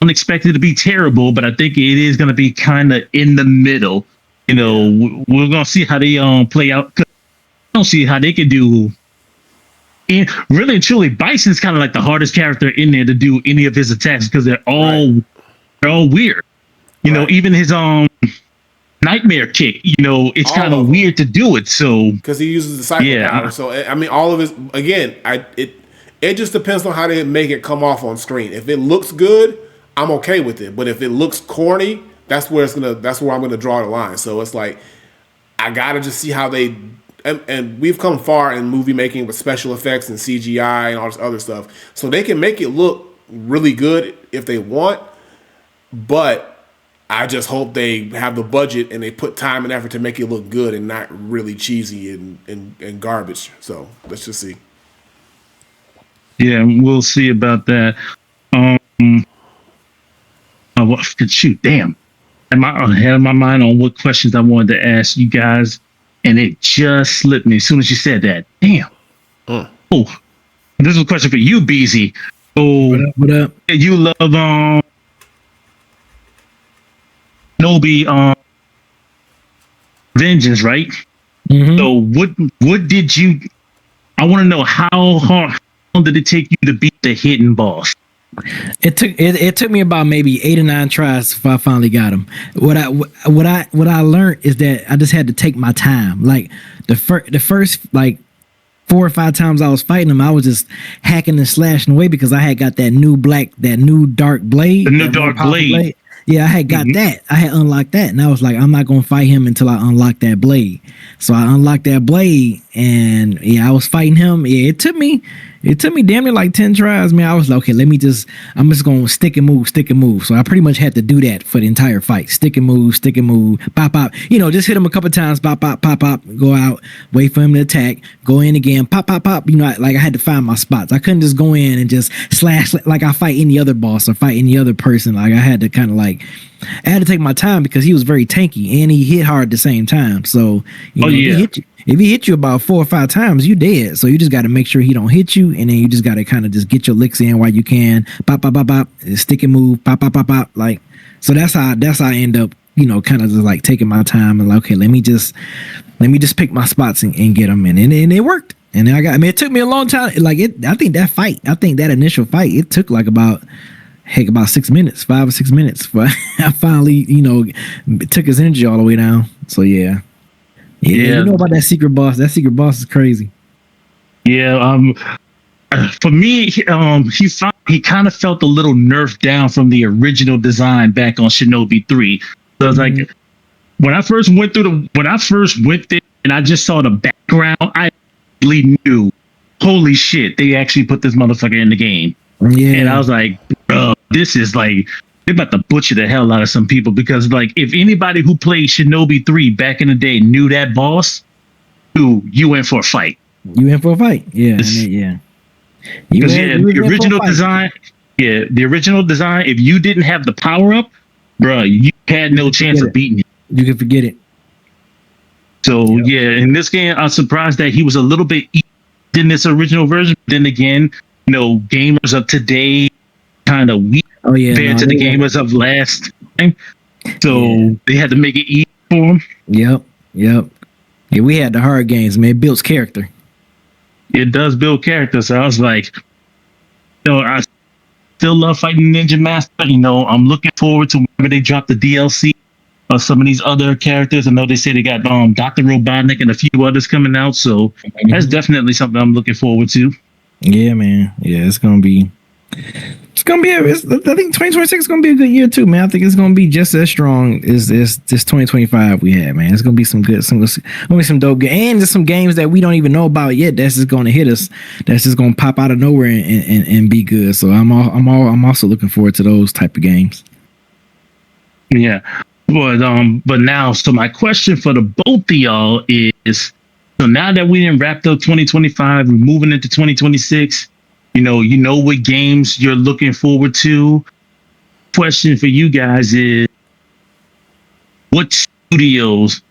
Don't expect it to be terrible, but I think it is going to be kind of in the middle. We're going to see how they play out. I don't see how they can do. And really and truly, Bison's kind of like the hardest character in there to do any of his attacks because they're all weird. Even his nightmare kick. It's kind of weird to do it. So because he uses the cycle power. So I mean, all of his again. It just depends on how they make it come off on screen. If it looks good, I'm okay with it, but if it looks corny, that's where I'm gonna draw the line. So it's like I gotta just see how they and we've come far in movie making with special effects and CGI and all this other stuff. So they can make it look really good if they want, but I just hope they have the budget and they put time and effort to make it look good and not really cheesy and garbage. So let's just see. Yeah, we'll see about that. Shoot, damn. I had my mind on what questions I wanted to ask you guys, and it just slipped me as soon as you said that. Damn. Oh, this is a question for you, BZ. So, what up? You love Nobi Vengeance, right? So what did you? I want to know how long did it take you to beat the hidden boss? It took me about maybe 8 or 9 tries before I finally got him. What I learned is that I just had to take my time. Like the first like 4 or 5 times I was fighting him, I was just hacking and slashing away because I had got that new dark blade. The new dark blade. Yeah, I had got that. I had unlocked that, and I was like, I'm not gonna fight him until I unlock that blade. So I unlocked that blade, and yeah, I was fighting him. Yeah, it took me damn near like 10 tries, man. I was like, okay, I'm just gonna stick and move. So I pretty much had to do that for the entire fight. Stick and move, pop, pop. You know, just hit him a couple times, pop, go out, wait for him to attack, go in again, pop. You know, like I had to find my spots. I couldn't just go in and just slash like I fight any other boss or fight any other person. Like I had to kind of like, I had to take my time because he was very tanky and he hit hard at the same time. So, if he hit you about 4 or 5 times, you dead. So you just got to make sure he don't hit you, and then you just got to kind of just get your licks in while you can. Pop, stick and move, pop. Like, so that's how I end up, you know, kind of just like taking my time and like, okay, let me just pick my spots and get them in, and it worked. And then it took me a long time. Like I think that initial fight, it took like about 6 minutes, 5 or 6 minutes. But I finally, you know, took his energy all the way down. So yeah. You know about that secret boss. That secret boss is crazy. Yeah. For me, he kind of felt a little nerfed down from the original design back on Shinobi 3. So it's like when I first went there and I just saw the background, I really knew, holy shit, they actually put this motherfucker in the game. Yeah. And I was like, bro, this is like, they're about to butcher the hell out of some people, because like if anybody who played Shinobi 3 back in the day knew that boss, you in for a fight. Yeah. The original design, if you didn't have the power up, bro, you had no chance of beating it. You can forget it. So in this game, I'm surprised that he was a little bit easier than this original version. Then again, you know, gamers of today kind of weak compared to the gamers of last time. So they had to make it easy for him. Yep. Yeah, we had the hard games, man. It builds character. It does build character. So I was like, you know, I still love fighting Ninja Master. You know, I'm looking forward to whenever they drop the DLC of some of these other characters. I know they say they got Dr. Robotnik and a few others coming out. So that's definitely something I'm looking forward to. Yeah, man. Yeah, I think 2026 is going to be a good year too, man. I think it's going to be just as strong as this 2025 we had, man. It's going to be some dope games, and just some games that we don't even know about yet. That's just going to hit us. That's just going to pop out of nowhere and be good. So I'm also looking forward to those type of games. Yeah, but now, so my question for the both of y'all is, so now that we done wrapped up 2025, we're moving into 2026. You know what games you're looking forward to. Question for you guys is, what studios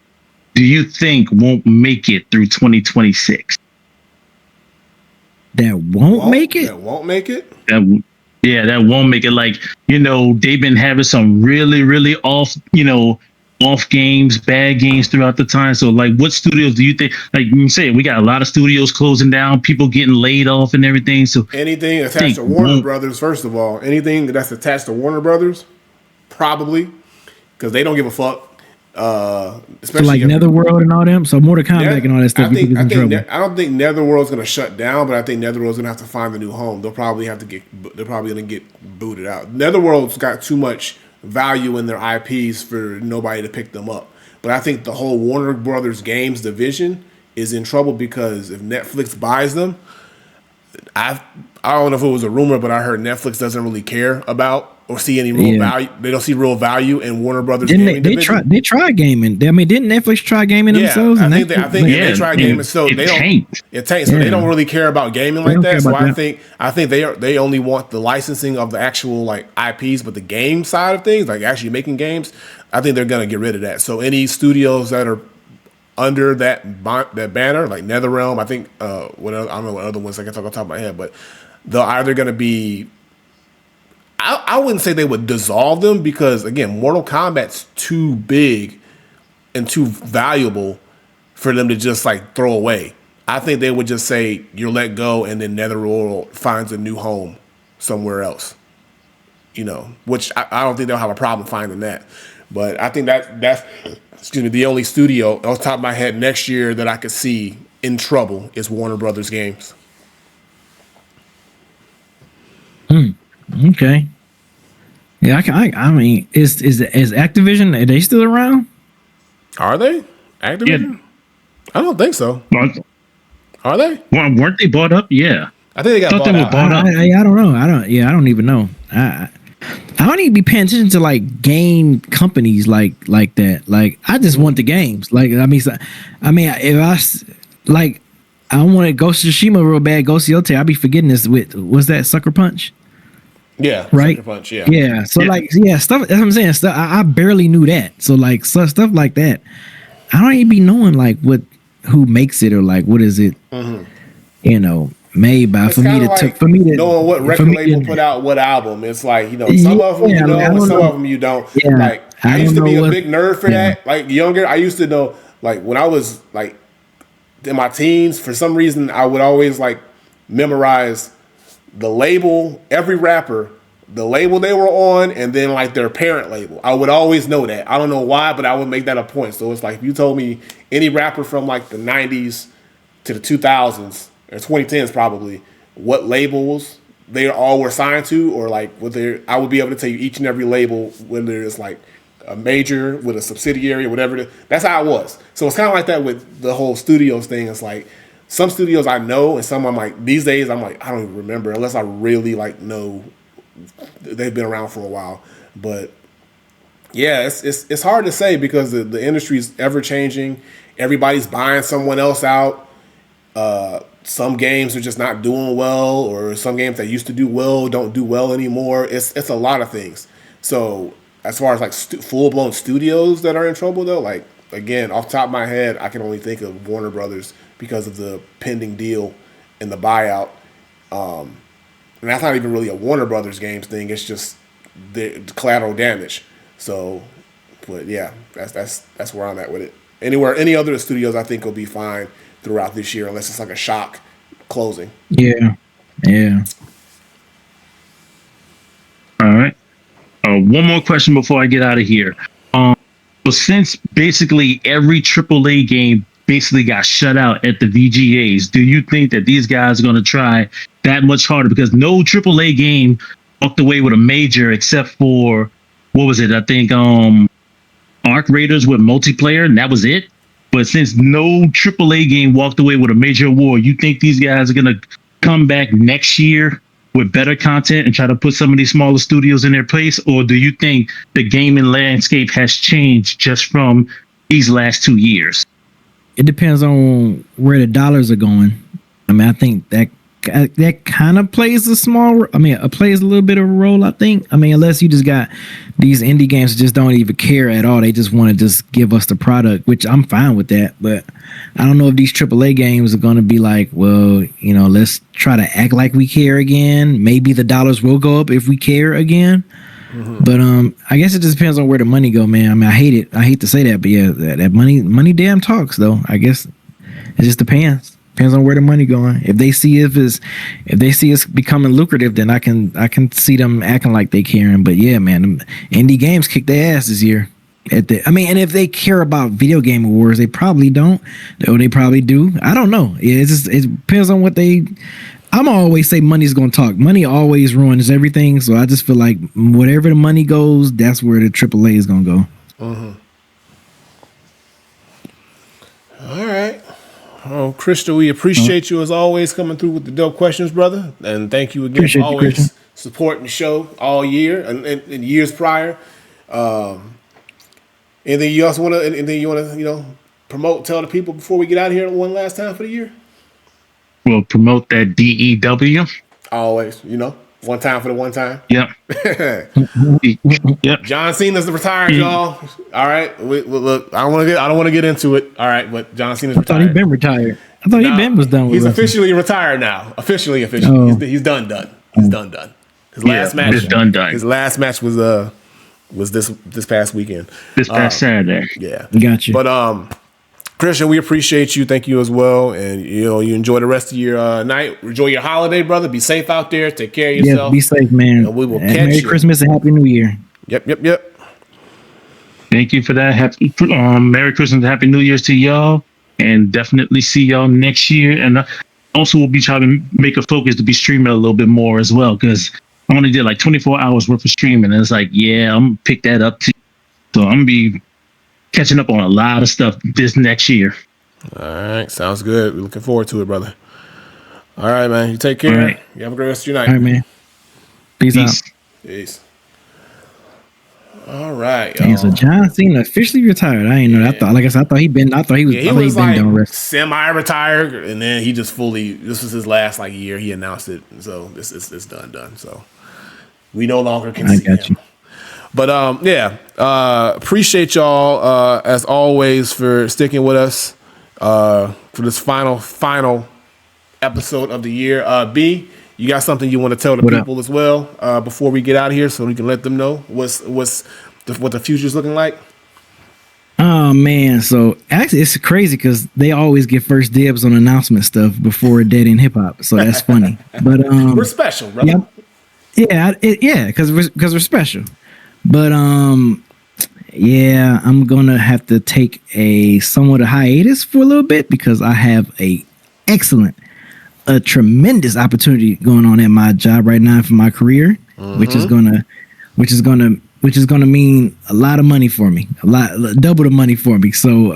do you think won't make it through 2026? That won't make it? That won't make it? That won't make it. Like, you know, they've been having some really, really off games, bad games throughout the time. So like, what studios do you think, like you say, we got a lot of studios closing down, people getting laid off and everything. So anything attached to Warner Brothers, first of all, anything that's attached to Warner Brothers, probably, because they don't give a fuck. Especially like Netherworld and all them. So Mortal Kombat and all that stuff. I don't think Netherworld's going to shut down, but I think Netherworld's going to have to find a new home. They're probably going to get booted out. Netherworld's got too much value in their IPs for nobody to pick them up. But I think the whole Warner Brothers games division is in trouble, because if Netflix buys them, I don't know if it was a rumor, but I heard Netflix doesn't really care about or see any real value. They don't see real value in Warner Brothers gaming division. They tried gaming. I mean, didn't Netflix try gaming themselves? I think they tried gaming. So they don't. It tanks. So they don't really care about gaming like that. So I think they only want the licensing of the actual like IPs, but the game side of things, like actually making games, I think they're gonna get rid of that. So any studios that are under that banner, like NetherRealm, I think I don't know what other ones I can talk on top of my head, but they're either gonna be. I wouldn't say they would dissolve them, because again, Mortal Kombat's too big and too valuable for them to just like throw away. I think they would just say you're let go, and then NetherRealm finds a new home somewhere else. which I don't think they'll have a problem finding that. But I think that's the only studio off the top of my head next year that I could see in trouble is Warner Brothers Games. Okay. Yeah, I mean, is Activision, are they still around? Are they? Activision? Yeah. I don't think so. Are they? Well, weren't they bought up? Yeah. I think they got bought up. I don't know. I don't even know. I don't even be paying attention to like game companies like that. Like I just want the games. Like I mean, if I want to Ghost of Tsushima real bad, Ghost of Yote, I'll be forgetting this with was that Sucker Punch? Yeah, right. Sucker Punch, yeah. Yeah. So stuff. That's what I'm saying. Stuff I barely knew that. So like stuff like that, I don't even be knowing like who makes it or like what is it. Made by it's for me to knowing what record label put out what album. It's like some of them some of them you don't. Yeah, like I used to be a big nerd for that. Like younger, I used to know. Like when I was like in my teens, for some reason I would always like memorize the label, every rapper, the label they were on, and then like their parent label. I would always know that. I don't know why, but I would make that a point. So it's like if you told me any rapper from like the 90s to the 2000s. Or 2010s probably, what labels they all were signed to, or like I would be able to tell you each and every label, whether it's like a major with a subsidiary or whatever. That's how it was. So it's kind of like that with the whole studios thing. It's like some studios I know, and some I'm like these days I'm like I don't even remember unless I really like know they've been around for a while. But yeah, it's hard to say because the industry's ever changing. Everybody's buying someone else out. Some games are just not doing well, or some games that used to do well don't do well anymore. It's a lot of things. So as far as like full-blown studios that are in trouble though, like again, off the top of my head, I can only think of Warner Brothers because of the pending deal and the buyout. And that's not even really a Warner Brothers games thing. It's just the collateral damage. So, but yeah, that's where I'm at with it. Any other studios I think will be fine throughout this year, unless it's like a shock closing. Yeah. All right. One more question before I get out of here. So since basically every AAA game basically got shut out at the VGAs, do you think that these guys are going to try that much harder? Because no AAA game walked away with a major except for, what was it? I think Arc Raiders with multiplayer, and that was it. But since no AAA game walked away with a major award, you think these guys are going to come back next year with better content and try to put some of these smaller studios in their place? Or do you think the gaming landscape has changed just from these last 2 years? It depends on where the dollars are going. I mean, I think that kind of plays a little bit of a role, I think. I mean, unless you just got these indie games that just don't even care at all. They just want to just give us the product, which I'm fine with that. But I don't know if these AAA games are going to be like, well, let's try to act like we care again. Maybe the dollars will go up if we care again. Mm-hmm. But I guess it just depends on where the money go, man. I mean, I hate to say that, but yeah, that money damn talks, though. I guess it just depends. Depends on where the money going. If they see it's becoming lucrative, then I can see them acting like they caring. But yeah, man, indie games kick their ass this year. And if they care about video game awards, they probably don't. Or they probably do. I don't know. It depends on what they. I'm always say money's gonna talk. Money always ruins everything. So I just feel like whatever the money goes, that's where the AAA is gonna go. Mm-hmm. All right. Oh, Crystal, we appreciate you as always coming through with the dope questions, brother. And thank you again for always supporting the show all year and years prior. Anything you want to promote, tell the people before we get out of here one last time for the year? We'll promote that DEW. Always, one time for the one time. Yep. Yep. John Cena's retired, y'all. All right. Look, I don't want to get into it. All right, but John Cena's retired. I thought he'd been retired. I thought he'd been was done with He's wrestling. Officially retired now. Officially. Oh. He's done. He's done. His last match. He's done. His last match was this past weekend. This past Saturday. Yeah. Got you. But Christian, we appreciate you. Thank you as well. And, you enjoy the rest of your night. Enjoy your holiday, brother. Be safe out there. Take care of yourself. Yeah, be safe, man. And we will catch Merry you. Christmas and Happy New Year. Yep. Thank you for that. Happy Merry Christmas and Happy New Year's to y'all. And definitely see y'all next year. And also we'll be trying to make a focus to be streaming a little bit more as well, because I only did like 24 hours worth of streaming. And it's like, yeah, I'm going to pick that up too. So I'm going to be catching up on a lot of stuff this next year. All right. Sounds good. We're looking forward to it, brother. All right, man. You take care. All right. You have a great rest of your night. All right, man. Peace out. Peace. All right. Damn, so John Cena officially retired. I didn't know that. I thought, like I said, I thought he was like done rest. semi-retired, and then he just fully. This was his last year. He announced it, so it's done. So we no longer can see him. But appreciate y'all as always for sticking with us for this final episode of the year. B, you got something you want to tell the people as well before we get out of here, so we can let them know what the future's looking like. Oh man, so actually it's crazy because they always get first dibs on announcement stuff before Dead End Hip Hop, so that's funny. But we're special, brother. Yeah, because we're special. But I'm gonna have to take a somewhat a hiatus for a little bit because I have a tremendous opportunity going on at my job right now for my career, which is gonna mean a lot of money for me, double the money for me. So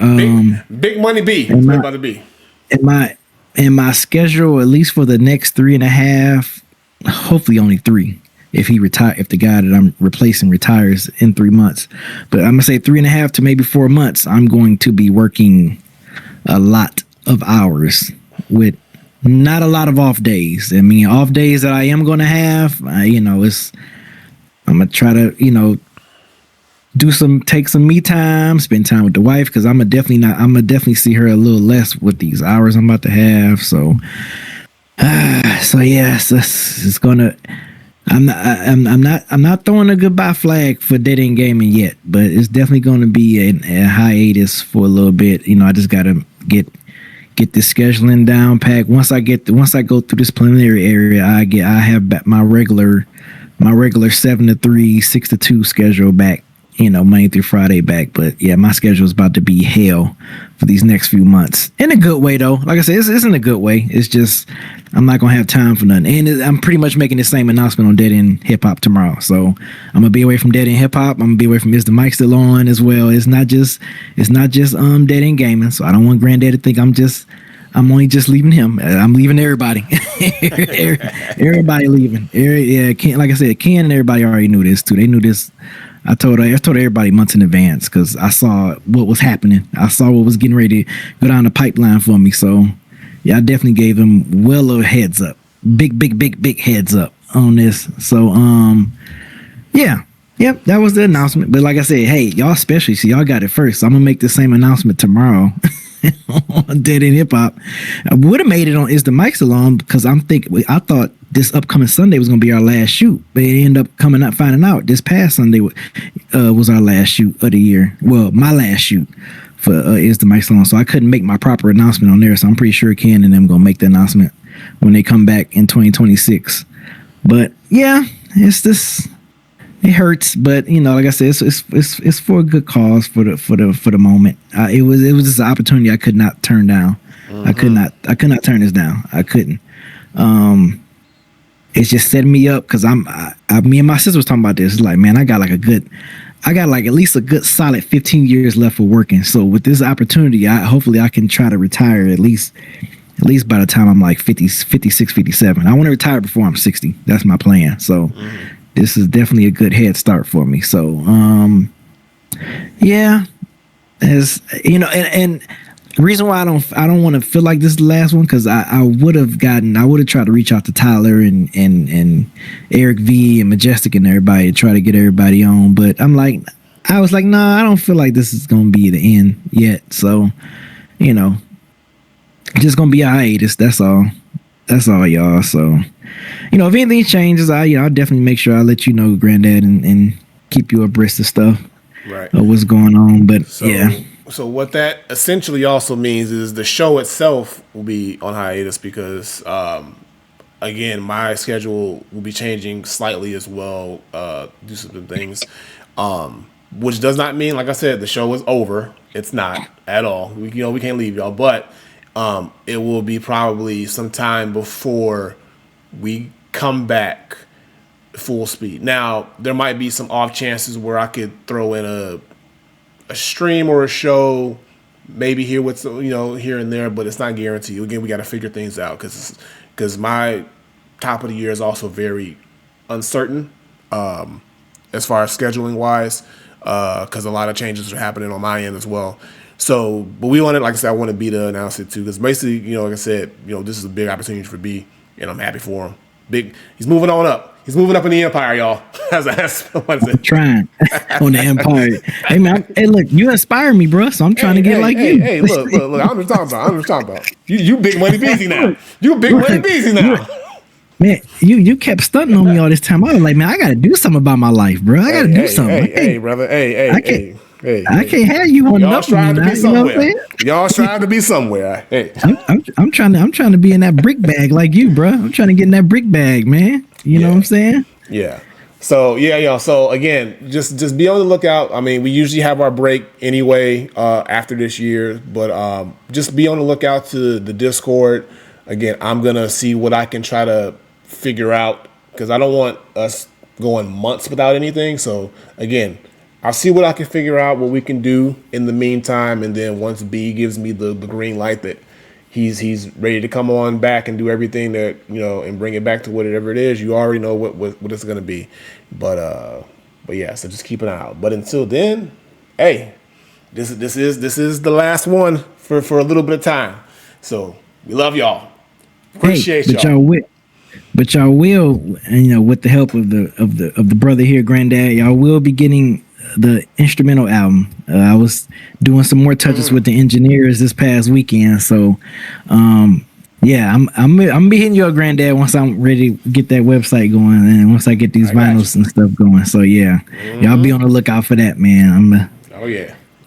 big money B. About to be. And my schedule, at least for the next 3.5, hopefully only 3. If the guy that I'm replacing retires in 3 months, but I'm gonna say 3.5 to maybe 4 months, I'm going to be working a lot of hours with not a lot of off days. I mean, off days that I am going to have, I'm gonna try to, take some me time, spend time with the wife, because I'm gonna definitely see her a little less with these hours I'm about to have. So it's gonna. I'm not throwing a goodbye flag for Dead End Gaming yet, but it's definitely going to be a hiatus for a little bit. I just got to get this scheduling down packed. Once I go through this preliminary area, I have my regular 7 to 3, 6 to 2 schedule back. Monday through Friday back. But yeah, my schedule is about to be hell for these next few months. In a good way, though. Like I said, it's in a good way. It's just I'm not gonna have time for nothing. And I'm pretty much making the same announcement on Dead End Hip Hop tomorrow. So I'm gonna be away from Dead End Hip Hop. I'm gonna be away from Is the Mic Still On as well. It's not just Dead End Gaming. So I don't want Granddad to think I'm only just leaving him. I'm leaving everybody. Everybody leaving. Like I said, Ken and everybody already knew this too. They knew this. I told everybody months in advance because I saw what was happening. I saw what was getting ready to go down the pipeline for me. So yeah, I definitely gave them well a heads up. Big heads up on this. So Yep, that was the announcement. But like I said, hey, y'all special, so y'all got it first. So I'm gonna make the same announcement tomorrow on Dead End Hip Hop. I would have made it on Is the Mic Still On because I thought this upcoming Sunday was gonna be our last shoot, but it ended up finding out this past Sunday was our last shoot of the year. Well, my last shoot for Is the Mic Still On. So I couldn't make my proper announcement on there. So I'm pretty sure Ken and them gonna make the announcement when they come back in 2026. But yeah, it hurts, but like I said, it's for a good cause for the moment. It was just an opportunity I could not turn down. I could not turn this down. I couldn't. It's just setting me up because me and my sister was talking about this. It's like, man, I got at least a good solid 15 years left for working. So with this opportunity, hopefully I can try to retire at least by the time I'm like 50, 56, 57. I want to retire before I'm 60. That's my plan. So this is definitely a good head start for me. So, yeah, as and the reason why I don't want to feel like this is the last one, because I would have tried to reach out to Tyler and Eric V and Majestic and everybody to try to get everybody on. But I was like, nah, I don't feel like this is going to be the end yet. So, just going to be a hiatus. That's all, y'all. So, if anything changes, I'll definitely make sure I let you know, Granddad, and keep you abreast of stuff, right? Of what's going on. But what that essentially also means is the show itself will be on hiatus because, again, my schedule will be changing slightly as well, due to some things, which does not mean, like I said, the show is over. It's not at all. We can't leave y'all, but it will be probably sometime before we come back full speed. Now, there might be some off chances where I could throw in a stream or a show, maybe here and there, but it's not guaranteed. Again, we got to figure things out because my top of the year is also very uncertain as far as scheduling wise, because a lot of changes are happening on my end as well. So, but we wanted, like I said, I wanted B to announce it too, because basically, like I said, this is a big opportunity for B, and I'm happy for him. He's moving on up. He's moving up in the empire, y'all. That's what is it? I'm trying on the empire. Hey man, look, you inspire me, bro. So I'm trying to get like you. Hey, look. I'm just talking about. You big money busy now. You big money busy now. Man, you kept stunting on me all this time. I was like, man, I gotta do something about my life, bro. I gotta do something. Hey, brother. I can't have you on y'all trying to be somewhere. Y'all trying to be somewhere. Hey, I'm trying to be in that brick bag like you, bro. I'm trying to get in that brick bag, man. You know what I'm saying? Yeah. So So again, just be on the lookout. I mean, we usually have our break anyway after this year, but just be on the lookout to the Discord. Again, I'm gonna see what I can try to figure out because I don't want us going months without anything. So again, I'll see what I can figure out, what we can do in the meantime, and then once B gives me the green light that he's ready to come on back and do everything that and bring it back to whatever it is, you already know what it's gonna be. But yeah, so just keep an eye out. But until then, hey, this is the last one for a little bit of time. So we love y'all. Appreciate y'all. But y'all will, with the help of the brother here, Granddad, y'all will be getting the instrumental album. I was doing some more touches with the engineers this past weekend, so yeah, I'm be hitting your Granddad once I'm ready to get that website going, and once I get these vinyls and stuff going. So yeah, y'all be on the lookout for that, man.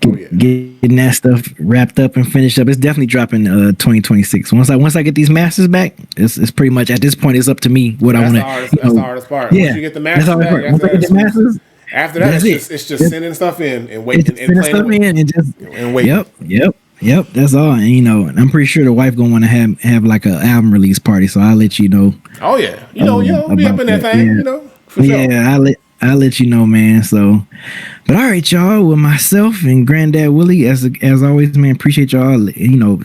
Getting that stuff wrapped up and finished up. It's definitely dropping 2026. Once I get these masters back, it's pretty much at this point it's up to me what I want to. That's the hardest part. Yeah, once you get the masters back, once I get the masters. After that, it's just sending stuff in and waiting and playing and waiting. Yep. That's all. And I'm pretty sure the wife gonna want to have like an album release party. So I'll let you know. Oh yeah, be up in that thing. For sure. Yeah, I'll let you know, man. So, but all right, y'all. With myself and Granddad Willie, as always, man. Appreciate y'all,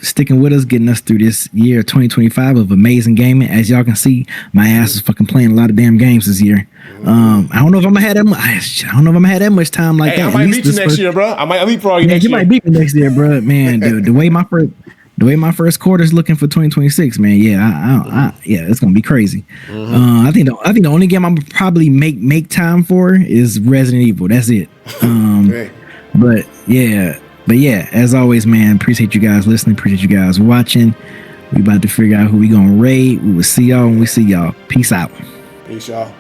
sticking with us, getting us through this year 2025 of amazing gaming. As y'all can see, my ass is fucking playing a lot of damn games this year. I don't know if I'm gonna have that much. I don't know if I'm gonna have that much time like that. I might beat you next year, bro. I might leapfrog you next year. You might beat me next year, bro. Man, the way my first quarter is looking for 2026, man. Yeah, it's gonna be crazy. I think the only game I'm probably make time for is Resident Evil. That's it. But yeah, as always, man. Appreciate you guys listening. Appreciate you guys watching. We about to figure out who we gonna raid. We will see y'all when we see y'all. Peace out. Peace, y'all.